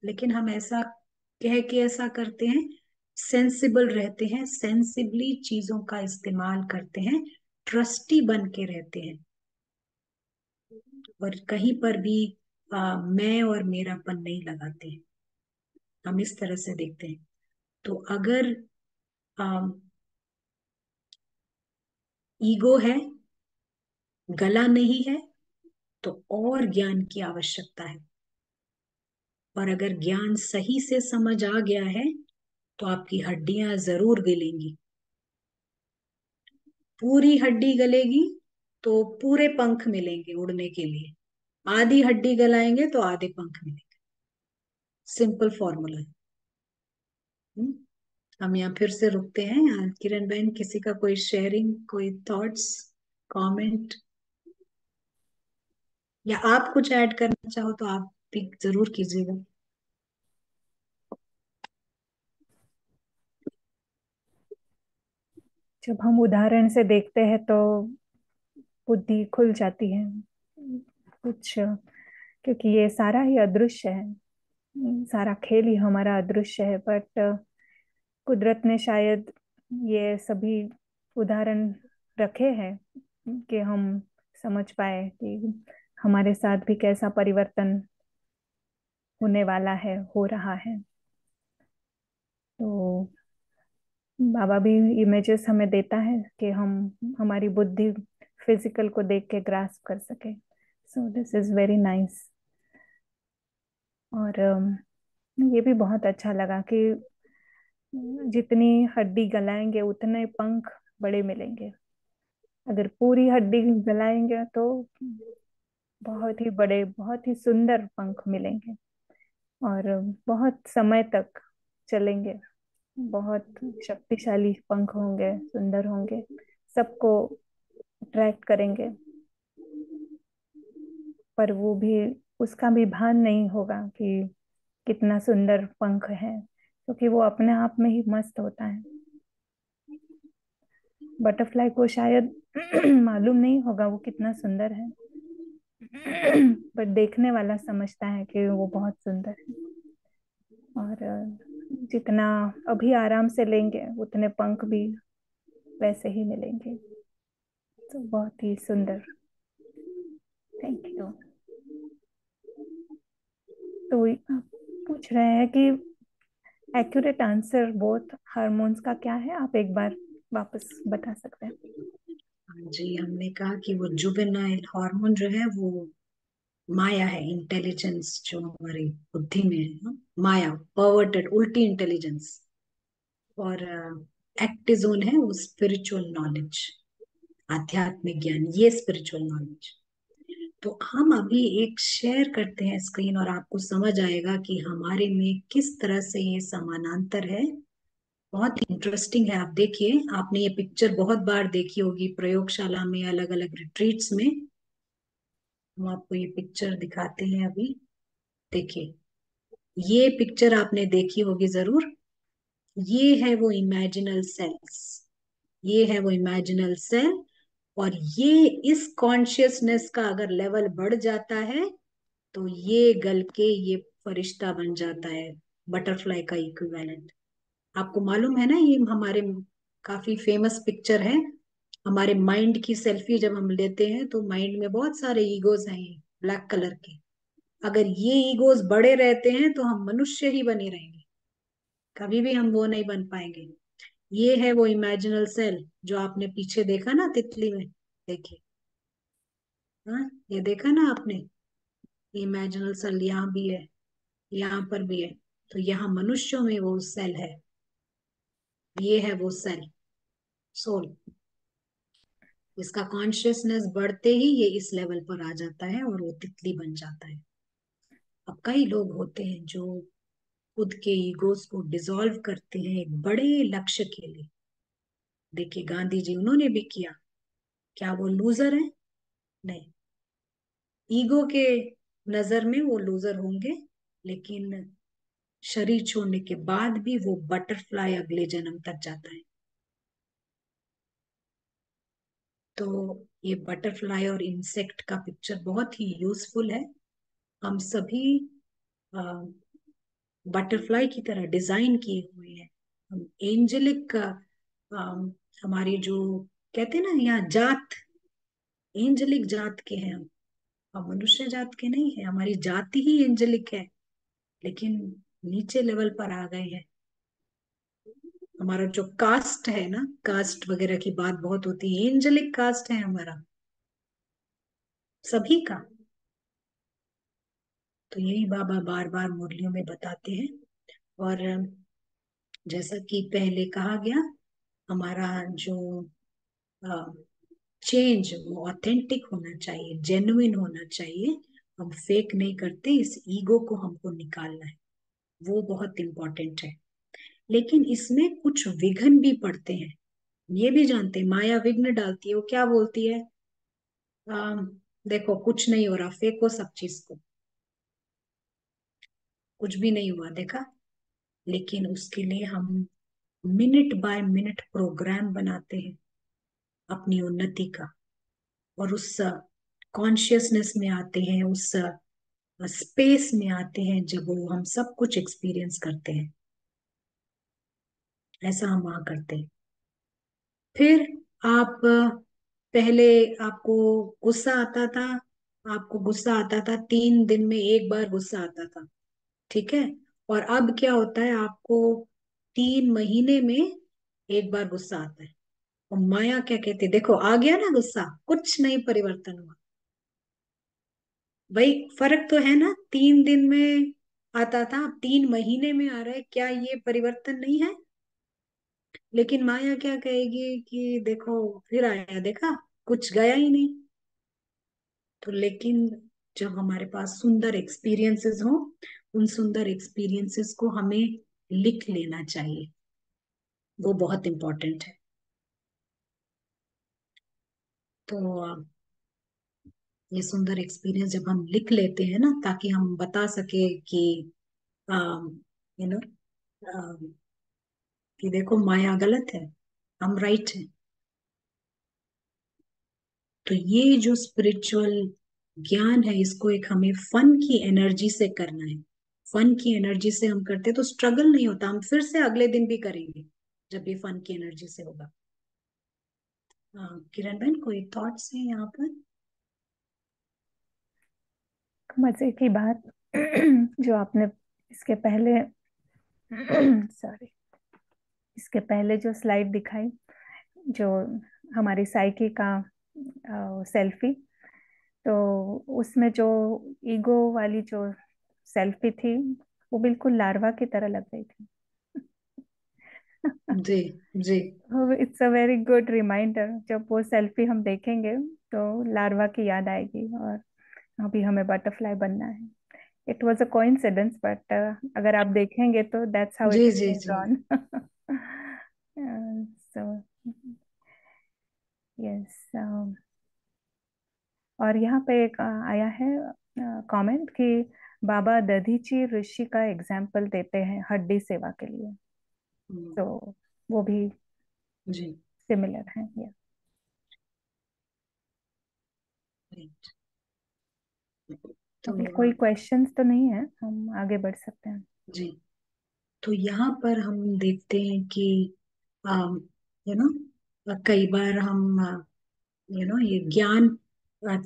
लेकिन हम ऐसा कह के ऐसा करते हैं, सेंसिबल रहते हैं, सेंसिबली चीजों का इस्तेमाल करते हैं, ट्रस्टी बन के रहते हैं, और कहीं पर भी मैं और मेरापन नहीं लगाते हैं। हम इस तरह से देखते हैं। तो अगर ईगो है, गला नहीं है, तो और ज्ञान की आवश्यकता है। और अगर ज्ञान सही से समझ आ गया है तो आपकी हड्डियां जरूर गलेंगी। पूरी हड्डी गलेगी तो पूरे पंख मिलेंगे उड़ने के लिए, आधी हड्डी गलाएंगे तो आधे पंख मिलेंगे। सिंपल फॉर्मूला है। हम्म? हम यहाँ फिर से रुकते हैं। किरण बहन, किसी का कोई शेयरिंग, कोई थॉट्स, कमेंट, या आप कुछ ऐड करना चाहो तो आप भी जरूर कीजिएगा।
जब हम उदाहरण से देखते हैं तो बुद्धि खुल जाती है कुछ, क्योंकि ये सारा ही अदृश्य है, सारा खेल ही हमारा अदृश्य है। बट कुदरत ने शायद ये सभी उदाहरण रखे हैं कि हम समझ पाए कि हमारे साथ भी कैसा परिवर्तन होने वाला है, हो रहा है। तो बाबा भी इमेजेस हमें देता है कि हम हमारी बुद्धि फिजिकल को देख के ग्रास्प कर सके। So this is very nice. और ये भी बहुत अच्छा लगा कि जितनी हड्डी गलाएंगे उतने पंख बड़े मिलेंगे। अगर पूरी हड्डी गलाएंगे तो बहुत ही बड़े, बहुत ही सुंदर पंख मिलेंगे, और बहुत समय तक चलेंगे। बहुत शक्तिशाली पंख होंगे, सुंदर होंगे, सबको अट्रैक्ट करेंगे। पर वो भी, उसका भी भान नहीं होगा कि कितना सुंदर पंख है, क्योंकि वो अपने आप में ही मस्त होता है। बटरफ्लाई को शायद मालूम नहीं होगा वो कितना सुंदर है, बट देखने वाला समझता है कि वो बहुत सुंदर है। और जितना अभी आराम से लेंगे उतने पंख भी वैसे ही मिलेंगे। तो बहुत ही सुंदर। Thank you. तो आप पूछ रहे हैं कि एक्यूरेट आंसर बोथ हार्मोन्स का क्या है, आप एक बार वापस बता सकते हैं?
हाँ जी, हमने कहा कि वो जुवेनाइल हार्मोन जो है वो माया है, इंटेलिजेंस जो हमारी बुद्धि में है ना, माया, परवर्टेड, उल्टी इंटेलिजेंस। और एक्टिजोन है वो स्पिरिचुअल नॉलेज, आध्यात्मिक ज्ञान, ये स्पिरिचुअल नॉलेज। तो हम अभी एक शेयर करते हैं स्क्रीन, और आपको समझ आएगा कि हमारे में किस तरह से ये समानांतर है। बहुत इंटरेस्टिंग है। आप देखिए, आपने ये पिक्चर बहुत बार देखी होगी प्रयोगशाला में, अलग अलग रिट्रीट्स में। हम आपको ये पिक्चर दिखाते हैं अभी। देखिए, ये पिक्चर आपने देखी होगी जरूर। ये है वो इमेजिनल सेल्स, ये है वो इमेजिनल सेल। और ये, इस कॉन्शियसनेस का अगर लेवल बढ़ जाता है तो ये गल के ये फरिश्ता बन जाता है, बटरफ्लाई का इक्विवेलेंट। आपको मालूम है ना, ये हमारे काफी फेमस पिक्चर है। हमारे माइंड की सेल्फी जब हम लेते हैं तो माइंड में बहुत सारे ईगोज हैं, ब्लैक कलर के। अगर ये ईगोज बड़े रहते हैं तो हम मनुष्य ही बने रहेंगे, कभी भी हम वो नहीं बन पाएंगे। ये है वो इमेजिनल सेल जो आपने पीछे देखा ना तितली में। देखिए, हाँ, ये देखा ना आपने, इमेजिनल सेल यहाँ भी है, यहाँ पर भी है। तो यहाँ मनुष्यों में वो सेल है, ये है वो सेल, सोल। इसका कॉन्शियसनेस बढ़ते ही ये इस लेवल पर आ जाता है और वो तितली बन जाता है। अब कई लोग होते हैं जो खुद के ईगोस को डिसॉल्व करते हैं एक बड़े लक्ष्य के लिए। देखिए गांधी जी उन्होंने भी किया। क्या वो लूजर है? नहीं। ईगो के नजर में वो लूजर होंगे, लेकिन शरीर छोड़ने के बाद भी वो बटरफ्लाई अगले जन्म तक जाता है। तो ये बटरफ्लाई और इंसेक्ट का पिक्चर बहुत ही यूजफुल है। हम सभी बटरफ्लाई की तरह डिजाइन किए हुए हैं। हम एंजेलिक हमारी जो कहते हैं ना यहाँ जात, एंजेलिक जात के हैं हम मनुष्य जात के नहीं है। हमारी जाति ही एंजेलिक है, लेकिन नीचे लेवल पर आ गए हैं। हमारा जो कास्ट है ना, कास्ट वगैरह की बात बहुत होती है, एंजेलिक कास्ट है हमारा सभी का। तो यही बाबा बार बार मुरलियों में बताते हैं। और जैसा कि पहले कहा गया, हमारा जो चेंज वो ऑथेंटिक होना चाहिए, जेन्युइन होना चाहिए। हम फेक नहीं करते, इस ईगो को हमको निकालना है, वो बहुत इंपॉर्टेंट है। लेकिन इसमें कुछ विघ्न भी पड़ते हैं, ये भी जानते हैं। माया विघ्न डालती है, वो क्या बोलती है? आ, देखो कुछ नहीं हो रहा, फेंको सब चीज को, कुछ भी नहीं हुआ देखा। लेकिन उसके लिए हम मिनट बाय मिनट प्रोग्राम बनाते हैं अपनी उन्नति का, और उस कॉन्शियसनेस में आते हैं, उस स्पेस में आते हैं जब वो हम सब कुछ एक्सपीरियंस करते हैं। ऐसा हम वहां करते हैं। फिर आप पहले आपको गुस्सा आता था, आपको गुस्सा आता था 3 दिन में एक बार गुस्सा आता था, ठीक है। और अब क्या होता है, आपको 3 महीने में एक बार गुस्सा आता है। और माया क्या कहती है, देखो आ गया ना गुस्सा, कुछ नहीं परिवर्तन हुआ। भाई फर्क तो है ना, 3 दिन में आता था, अब 3 महीने में आ रहा है, क्या ये परिवर्तन नहीं है? लेकिन माया क्या कहेगी कि देखो फिर आया, देखा कुछ गया ही नहीं। तो लेकिन जब हमारे पास सुंदर एक्सपीरियंसेस हो, उन सुंदर एक्सपीरियंसेस को हमें लिख लेना चाहिए, वो बहुत इंपॉर्टेंट है। तो ये सुंदर एक्सपीरियंस जब हम लिख लेते हैं ना, ताकि हम बता सके कि यू नो कि देखो माया गलत है, हम राइट हैं। तो ये जो स्पिरिचुअल ज्ञान है, इसको एक हमें फन की एनर्जी से करना है। फन की एनर्जी से हम करते तो स्ट्रगल नहीं होता, हम फिर से अगले दिन भी करेंगे जब ये फन की एनर्जी से होगा। किरण बहन कोई थॉट्स है यहाँ पर?
मजे की बात जो आपने इसके पहले सॉरी, इसके पहले जो स्लाइड दिखाई, जो हमारी साइकी का सेल्फी, तो उसमें जो ईगो वाली जो सेल्फी थी, वो बिल्कुल लार्वा की तरह लग रही थी।
जी जी
it's a very good reminder, जब वो सेल्फी हम देखेंगे तो लार्वा की याद आएगी, और अभी हमें बटरफ्लाई बनना है। It was a coincidence, but अगर आप देखेंगे तो दैट्स हाउ इट
जी
इज
जी
बीइंग
जी
ड्रॉन। सो यस, और यहाँ पे एक आया है कमेंट कि बाबा दधीची ऋषि का एग्जाम्पल देते हैं हड्डी सेवा के लिए,
हम्म,
तो वो भी
जी
सिमिलर है। या
right। तो
अभी कोई क्वेश्चंस तो नहीं है, हम आगे बढ़ सकते हैं।
जी, तो यहाँ पर हम देखते हैं कि यू नो कई बार हम ये ज्ञान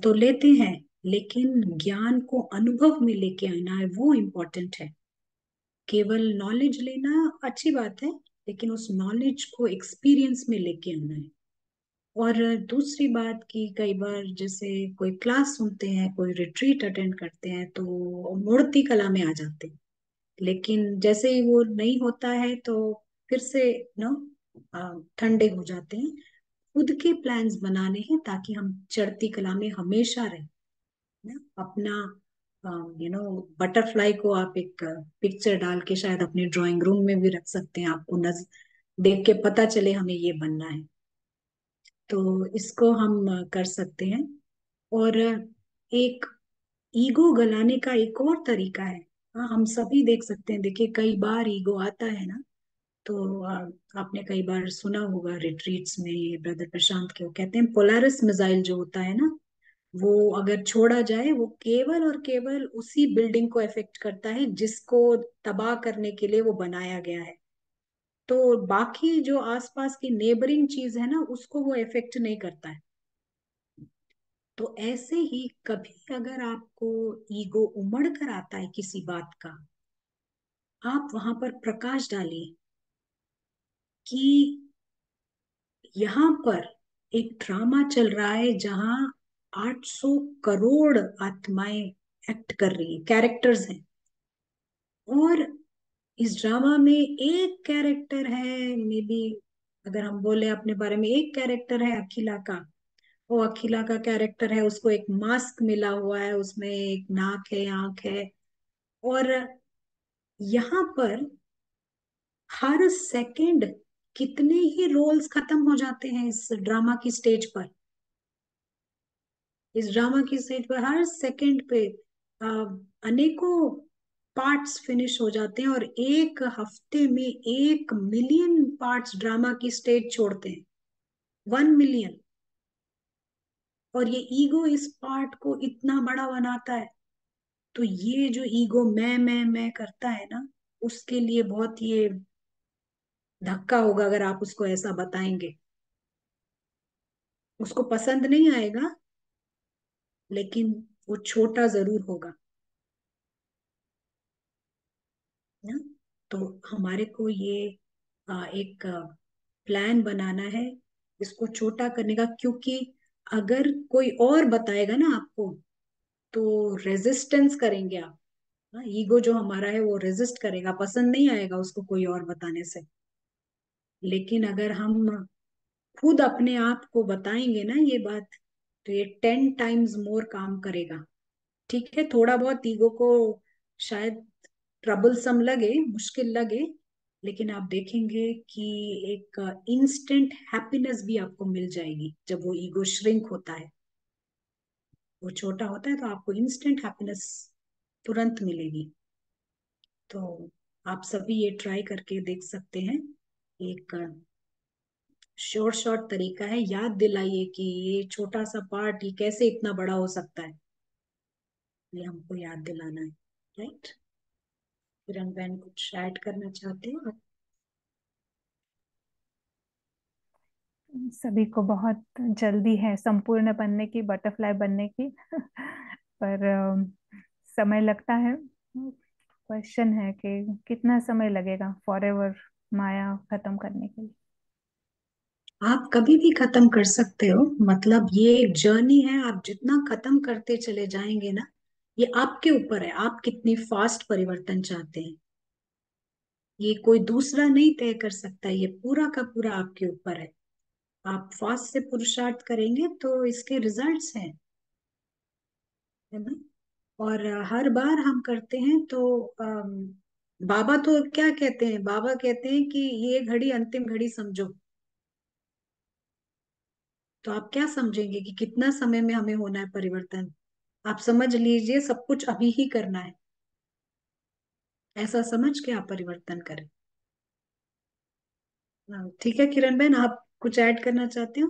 तो लेते हैं, लेकिन ज्ञान को अनुभव में लेके आना है, वो इम्पोर्टेंट है। केवल नॉलेज लेना अच्छी बात है, लेकिन उस नॉलेज को एक्सपीरियंस में लेके आना है। और दूसरी बात कि कई बार जैसे कोई क्लास सुनते हैं, कोई रिट्रीट अटेंड करते हैं, तो मूर्ति कला में आ जाते हैं। लेकिन जैसे ही वो नहीं होता है तो फिर से नो ठंडे हो जाते हैं। खुद के प्लान्स बनाने हैं ताकि हम चढ़ती कला में हमेशा रहें ना। अपना बटरफ्लाई को आप एक पिक्चर डाल के शायद अपने ड्राइंग रूम में भी रख सकते हैं, आपको नज देख के पता चले हमें ये बनना है। तो इसको हम कर सकते हैं। और एक ईगो गलाने का एक और तरीका है। हाँ, हम सभी देख सकते हैं, देखिए कई बार ईगो आता है ना। तो आपने कई बार सुना होगा रिट्रीट्स में ब्रदर प्रशांत के वो कहते हैं पोलारिस मिसाइल जो होता है ना, वो अगर छोड़ा जाए वो केवल और केवल उसी बिल्डिंग को इफेक्ट करता है जिसको तबाह करने के लिए वो बनाया गया है। तो बाकी जो आसपास की नेबरिंग चीज है ना उसको वो इफेक्ट नहीं करता है। तो ऐसे ही कभी अगर आपको ईगो उमड़ कर आता है किसी बात का, आप वहां पर प्रकाश डालिए कि यहाँ पर एक ड्रामा चल रहा है जहां 800 करोड़ आत्माएं एक्ट कर रही है, कैरेक्टर्स हैं। और इस ड्रामा में एक कैरेक्टर है, मे बी अगर हम बोले अपने बारे में, एक कैरेक्टर है अखिला का। वो अखिला का कैरेक्टर है, उसको एक मास्क मिला हुआ है, उसमें एक नाक है, आंख है। और यहाँ पर हर सेकंड कितने ही रोल्स खत्म हो जाते हैं इस ड्रामा की स्टेज पर। इस ड्रामा की स्टेज पर हर सेकंड पे अ, अनेकों पार्ट्स फिनिश हो जाते हैं, और एक हफ्ते में 1 मिलियन पार्ट्स ड्रामा की स्टेज छोड़ते हैं। 1 मिलियन। और ये ईगो इस पार्ट को इतना बड़ा बनाता है। तो ये जो ईगो मैं करता है ना, उसके लिए बहुत ये धक्का होगा अगर आप उसको ऐसा बताएंगे। उसको पसंद नहीं आएगा, लेकिन वो छोटा जरूर होगा ना। तो हमारे को ये एक प्लान बनाना है इसको छोटा करने का, क्योंकि अगर कोई और बताएगा ना आपको तो रेजिस्टेंस करेंगे आप। ईगो जो हमारा है वो रेजिस्ट करेगा, पसंद नहीं आएगा उसको कोई और बताने से। लेकिन अगर हम खुद अपने आप को बताएंगे ना ये बात, तो ये 10 टाइम्स मोर काम करेगा। ठीक है, थोड़ा बहुत ईगो को शायद ट्रबलसम लगे, मुश्किल लगे, लेकिन आप देखेंगे कि एक इंस्टेंट हैप्पीनेस भी आपको मिल जाएगी जब वो ईगो श्रिंक होता है। वो छोटा होता है तो आपको इंस्टेंट हैप्पीनेस तुरंत मिलेगी। तो आप सभी ये ट्राई करके देख सकते हैं। एक शॉर्ट शॉर्ट तरीका है, याद दिलाइए कि ये छोटा सा पार्ट ये कैसे इतना बड़ा हो सकता है। ये हमको याद दिलाना है। राइट। किरण बहन कुछ ऐड करना चाहते हो आप?
सभी को बहुत जल्दी है संपूर्ण बनने की, बटरफ्लाई बनने की। पर समय लगता है। क्वेश्चन है कि कितना समय लगेगा फॉरएवर माया खत्म करने के लिए।
आप कभी भी खत्म कर सकते हो, मतलब ये एक जर्नी है, आप जितना खत्म करते चले जाएंगे ना, ये आपके ऊपर है, आप कितनी फास्ट परिवर्तन चाहते हैं। ये कोई दूसरा नहीं तय कर सकता, ये पूरा का पूरा आपके ऊपर है। आप फास्ट से पुरुषार्थ करेंगे तो इसके रिजल्ट्स हैं, है ना। और हर बार हम करते हैं तो बाबा तो क्या कहते हैं, बाबा कहते हैं कि ये घड़ी अंतिम घड़ी समझो। तो आप क्या समझेंगे कि कितना समय में हमें होना है परिवर्तन। आप समझ लीजिए सब कुछ अभी ही करना है, ऐसा समझ के आप परिवर्तन करें। हाँ, ठीक है किरण बहन, आप कुछ ऐड करना चाहते हो?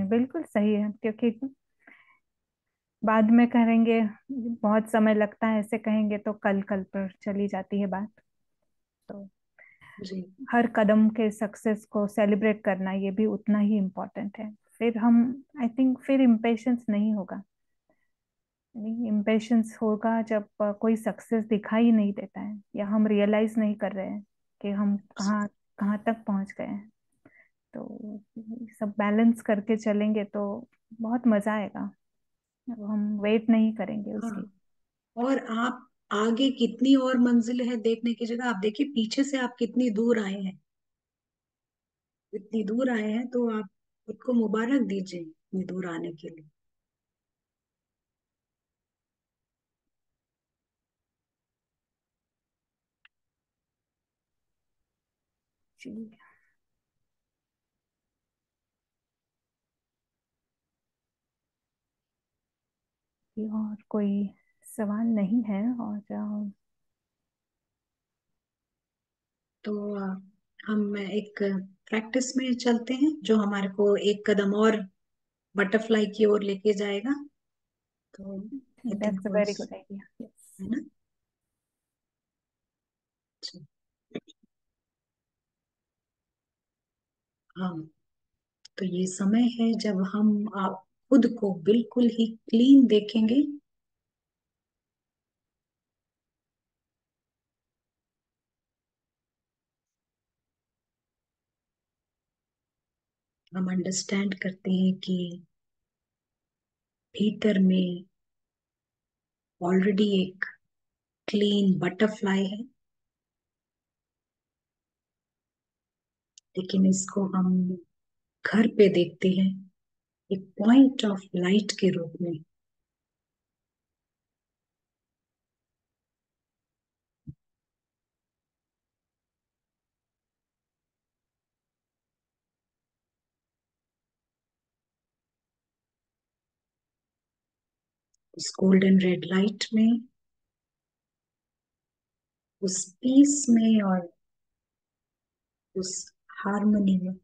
बिल्कुल सही है, क्योंकि बाद में करेंगे बहुत समय लगता है, ऐसे कहेंगे तो कल कल पर चली जाती है बात। तो
जी।
हर कदम के सक्सेस को सेलिब्रेट करना ये भी उतना ही इम्पोर्टेंट है। फिर हम, आई थिंक फिर इम्पेशंस नहीं होगा। नहीं, इम्पेशंस होगा जब कोई सक्सेस दिखाई नहीं देता है, या हम रियलाइज नहीं कर रहे हैं कि हम कहाँ कहाँ तक पहुंच गए हैं। तो सब बैलेंस करके चलेंगे तो बहुत मजा आएगा। अब हम वेट नहीं करेंगे
हाँ,
उसकी।
और आप आगे कितनी और मंजिल है देखने की जगह, आप देखिए पीछे से आप कितनी दूर आए हैं। इतनी दूर आए हैं तो आप खुद को मुबारक दीजिए इतनी दूर आने के लिए।
जी। कि और कोई सवाल नहीं है। और
तो हम एक प्रैक्टिस में चलते हैं जो हमारे को एक कदम और बटरफ्लाई की ओर लेके जाएगा। तो I think
that's a very
voice,
good idea. Yes.
है ना? अच्छा, हाँ, तो ये समय है जब हम खुद को बिल्कुल ही क्लीन देखेंगे। हम अंडरस्टैंड करते हैं कि भीतर में ऑलरेडी एक क्लीन बटरफ्लाई है, लेकिन इसको हम घर पे देखते हैं एक पॉइंट ऑफ लाइट के रूप में। उस गोल्डन रेड लाइट में, उस पीस में और उस हार्मनी में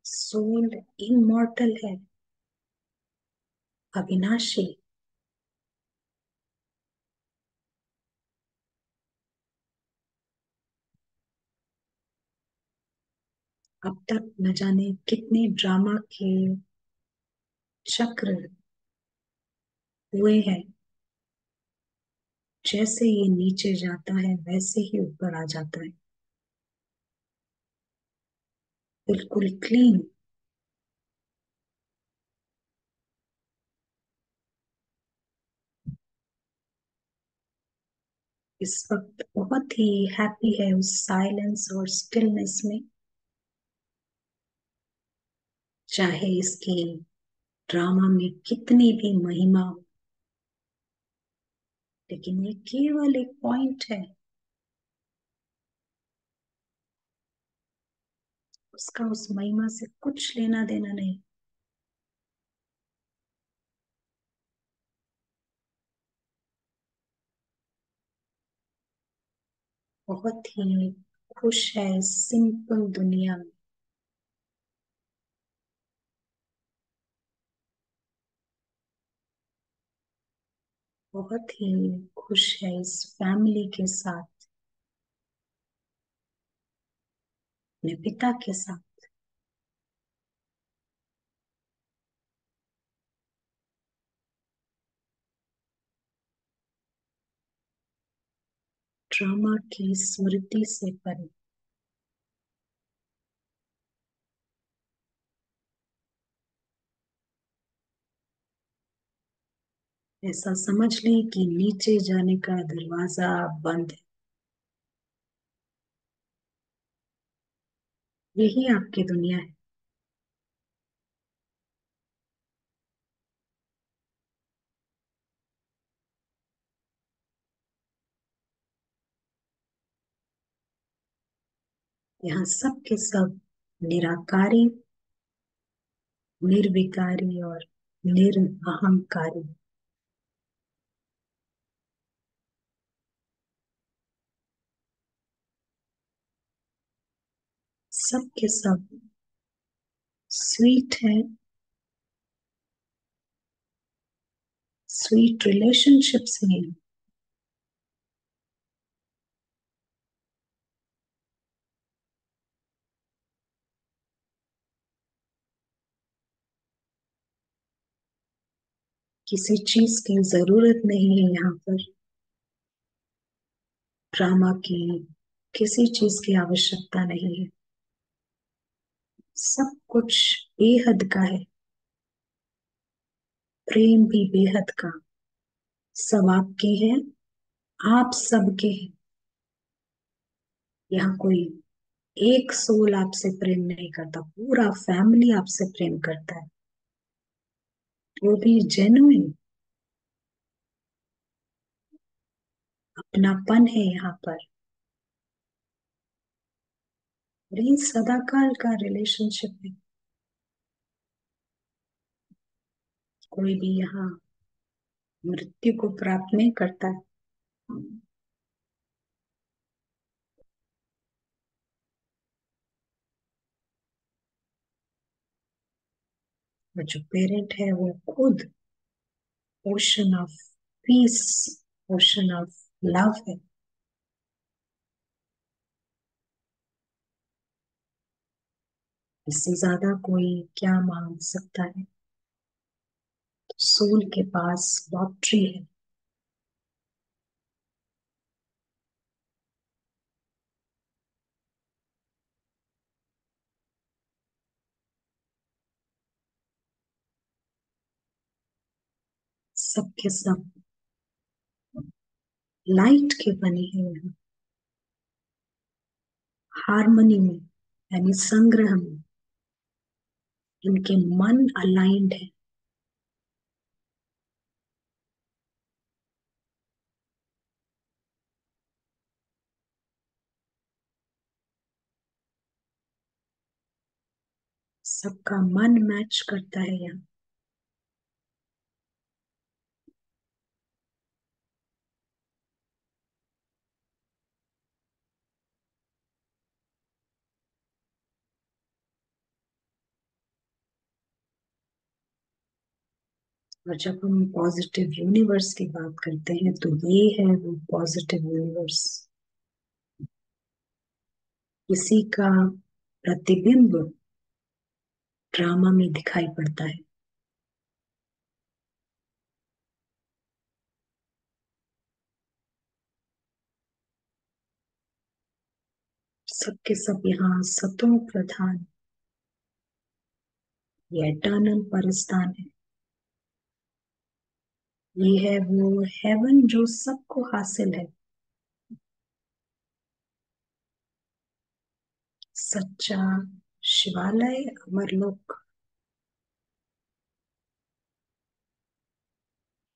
सोल इमॉर्टल है, अविनाशी। अब तक न जाने कितने ड्रामा के चक्र हुए हैं, जैसे ये नीचे जाता है वैसे ही ऊपर आ जाता है, बिल्कुल क्लीन। इस वक्त बहुत ही हैप्पी है उस साइलेंस और स्टिलनेस में, चाहे इसकी ड्रामा में कितनी भी महिमा हो, लेकिन ये केवल एक पॉइंट है, उसका उस महिमा से कुछ लेना देना नहीं। बहुत ही खुश है इस सिंपल दुनिया में, बहुत ही खुश है इस फैमिली के साथ, अपने पिता के साथ। ड्रामा की स्मृति से परे। ऐसा समझ लें कि नीचे जाने का दरवाजा बंद है। यही आपकी दुनिया है। यहाँ सब के सब निराकारी, निर्विकारी और निरअहंकारी, सब के सब स्वीट है, स्वीट रिलेशनशिप्स में। किसी चीज की जरूरत नहीं है यहाँ पर, ड्रामा की किसी चीज की आवश्यकता नहीं है। सब कुछ बेहद का है, प्रेम भी बेहद का। सब आपके हैं, आप सबके हैं। यहाँ कोई एक सोल आपसे प्रेम नहीं करता, पूरा फैमिली आपसे प्रेम करता है, वो भी जेन्युइन अपनापन है यहाँ पर। और ये सदाकाल का रिलेशनशिप है, कोई भी यहाँ मृत्यु को प्राप्त नहीं करता है। और जो पेरेंट है वो खुद ocean of peace, ocean of love है। इससे ज्यादा कोई क्या मांग सकता है। सोल के पास लॉटरी है। सबके सब लाइट के बने हैं यहाँ, हारमोनी में यानी संग्रह में। इनके मन अलाइंड है। सबका मन मैच करता है यहाँ। और जब हम पॉजिटिव यूनिवर्स की बात करते हैं तो ये है वो पॉजिटिव यूनिवर्स। किसी का प्रतिबिंब ड्रामा में दिखाई पड़ता है। सबके सब यहाँ सतो प्रधान, ये एटर्नल परस्तान है। ये है वो हेवन जो सबको हासिल है। सच्चा शिवालय, अमरलोक,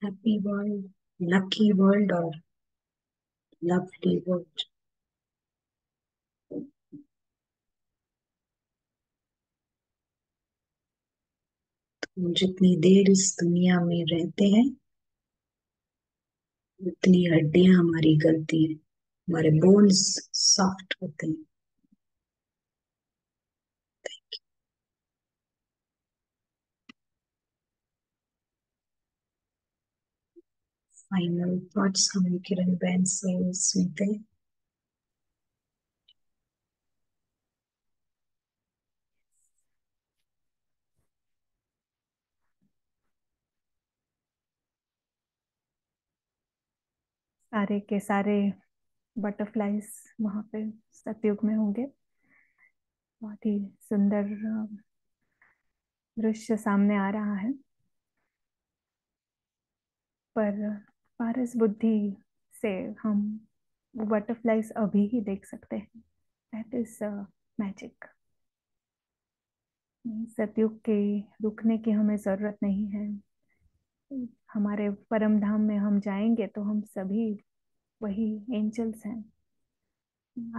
हैप्पी वर्ल्ड, लकी वर्ल्ड और लवली वर्ल्ड। जितनी देर इस दुनिया में रहते हैं उतनी हड्डियां हमारी गलती है, हमारे बोन्स सॉफ्ट होते हैं। फाइनल थॉट्स हम किरण बहन से सुनते हैं।
सारे के सारे बटरफ्लाईज वहां पे सतयुग में होंगे। बहुत ही सुंदर दृश्य सामने आ रहा है। पर पारस बुद्धि से हम वो बटरफ्लाईज अभी ही देख सकते हैं। That is magic. सतयुग के रुकने की हमें जरूरत नहीं है। हमारे परम धाम में हम जाएंगे तो हम सभी वही एंजल्स हैं।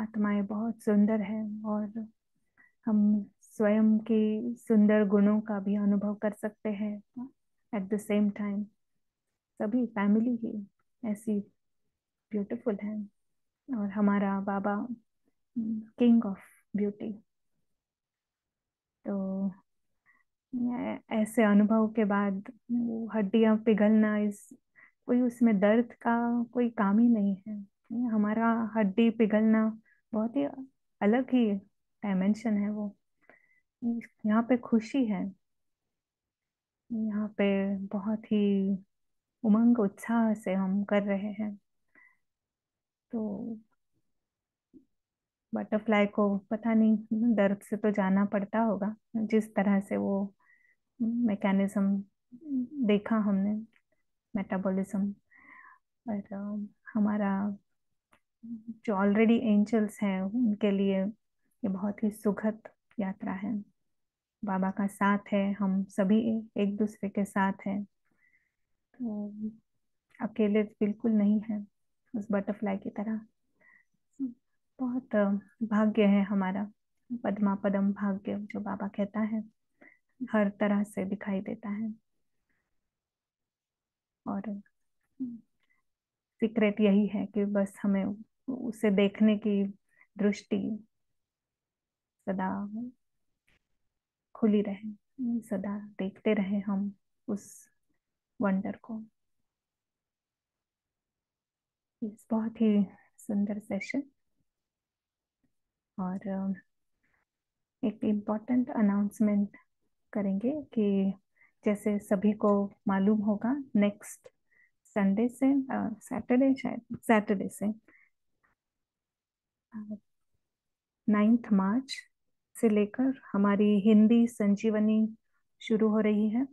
आत्माएं बहुत सुंदर है और हम स्वयं के सुंदर गुणों का भी अनुभव कर सकते हैं। एट द सेम टाइम सभी फैमिली ही ऐसी ब्यूटीफुल है। और हमारा बाबा किंग ऑफ ब्यूटी। तो ऐसे अनुभव के बाद वो हड्डियां पिघलना, इस कोई उसमें दर्द का कोई काम ही नहीं है। हमारा हड्डी पिघलना बहुत ही अलग ही डायमेंशन है वो। यहाँ पे खुशी है। यहाँ पे बहुत ही उमंग उत्साह से हम कर रहे हैं। तो बटरफ्लाई को पता नहीं दर्द से तो जाना पड़ता होगा, जिस तरह से वो मैकेनिज्म देखा हमने, मेटाबॉलिज्म। और हमारा जो ऑलरेडी एंजल्स हैं उनके लिए ये बहुत ही सुखद यात्रा है। बाबा का साथ है, हम सभी एक दूसरे के साथ हैं, तो अकेले बिल्कुल नहीं है उस बटरफ्लाई की तरह। बहुत भाग्य है हमारा, पद्मा पदम भाग्य जो बाबा कहता है, हर तरह से दिखाई देता है। और सीक्रेट यही है कि बस हमें उसे देखने की दृष्टि सदा खुली रहे, सदा देखते रहे हम उस वंडर को। इस बहुत ही सुंदर सेशन। और एक इम्पोर्टेंट अनाउंसमेंट करेंगे कि जैसे सभी को मालूम होगा, नेक्स्ट संडे से, सैटरडे, शायद सैटरडे से 9 मार्च से लेकर हमारी हिंदी संजीवनी शुरू हो रही है।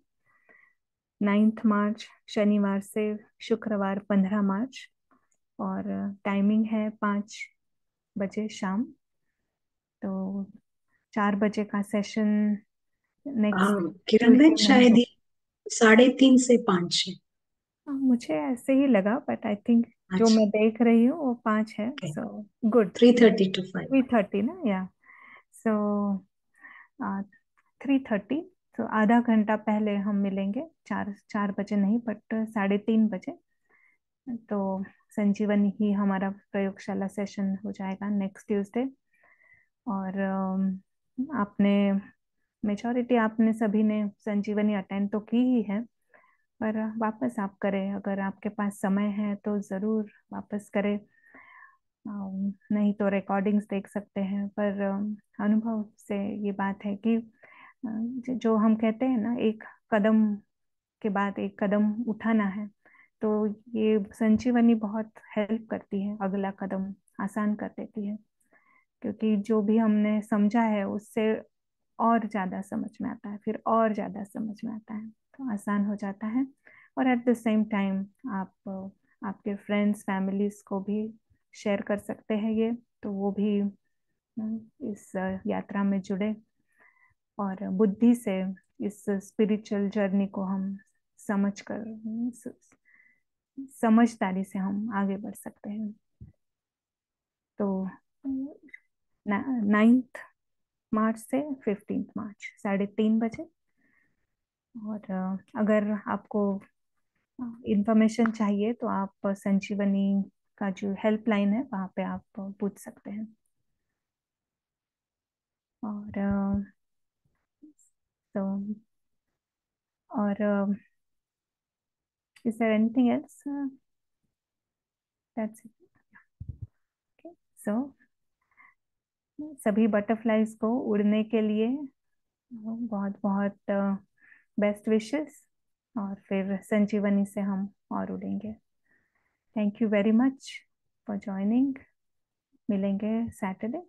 9 मार्च शनिवार से शुक्रवार 15 मार्च, और टाइमिंग है 5 बजे शाम। तो 4 बजे का सेशन नेक्स्ट
किरण बहन,
ट्यूसडे में
शायद
हो।
ये 3:30 से 5 है।
मुझे ऐसे ही लगा, बट आई थिंक जो
अच्छा।
मैं देख रही हूँ वो 5 है,
ओके।
So good.
3:30 to 5।
3:30 ना, या सो 3:30, तो आधा घंटा पहले हम मिलेंगे, 4 4 बजे नहीं, बट 3:30 बजे। तो संजीवनी ही हमारा प्रयोगशाला सेशन हो जाएगा नेक्स्ट ट्यूसडे। और आपने मेजॉरिटी, आपने सभी ने संजीवनी अटेंड तो की ही है, पर वापस आप करें, अगर आपके पास समय है तो ज़रूर वापस करें। नहीं तो रिकॉर्डिंग्स देख सकते हैं, पर अनुभव से ये बात है कि जो हम कहते हैं ना, एक कदम के बाद एक कदम उठाना है, तो ये संजीवनी बहुत हेल्प करती है, अगला कदम आसान कर देती है। क्योंकि जो भी हमने समझा है उससे और ज्यादा समझ में आता है, फिर और ज्यादा समझ में आता है, तो आसान हो जाता है। और एट द सेम टाइम आप आपके फ्रेंड्स फैमिलीज को भी शेयर कर सकते हैं ये, तो वो भी इस यात्रा में जुड़े, और बुद्धि से इस स्पिरिचुअल जर्नी को हम समझ कर, समझदारी से हम आगे बढ़ सकते हैं। तो 9 मार्च से 15 मार्च 3:30 बजे। और अगर आपको इंफॉर्मेशन चाहिए तो आप संजीवनी का जो हेल्पलाइन है वहाँ पे आप पूछ सकते हैं। और तो और is there anything else? That's it. Okay, so सभी बटरफ्लाईज को उड़ने के लिए बहुत बहुत बेस्ट विशेस, और फिर संजीवनी से हम और उड़ेंगे। Thank you very much for joining. मिलेंगे सैटरडे।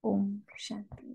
ओम शांति।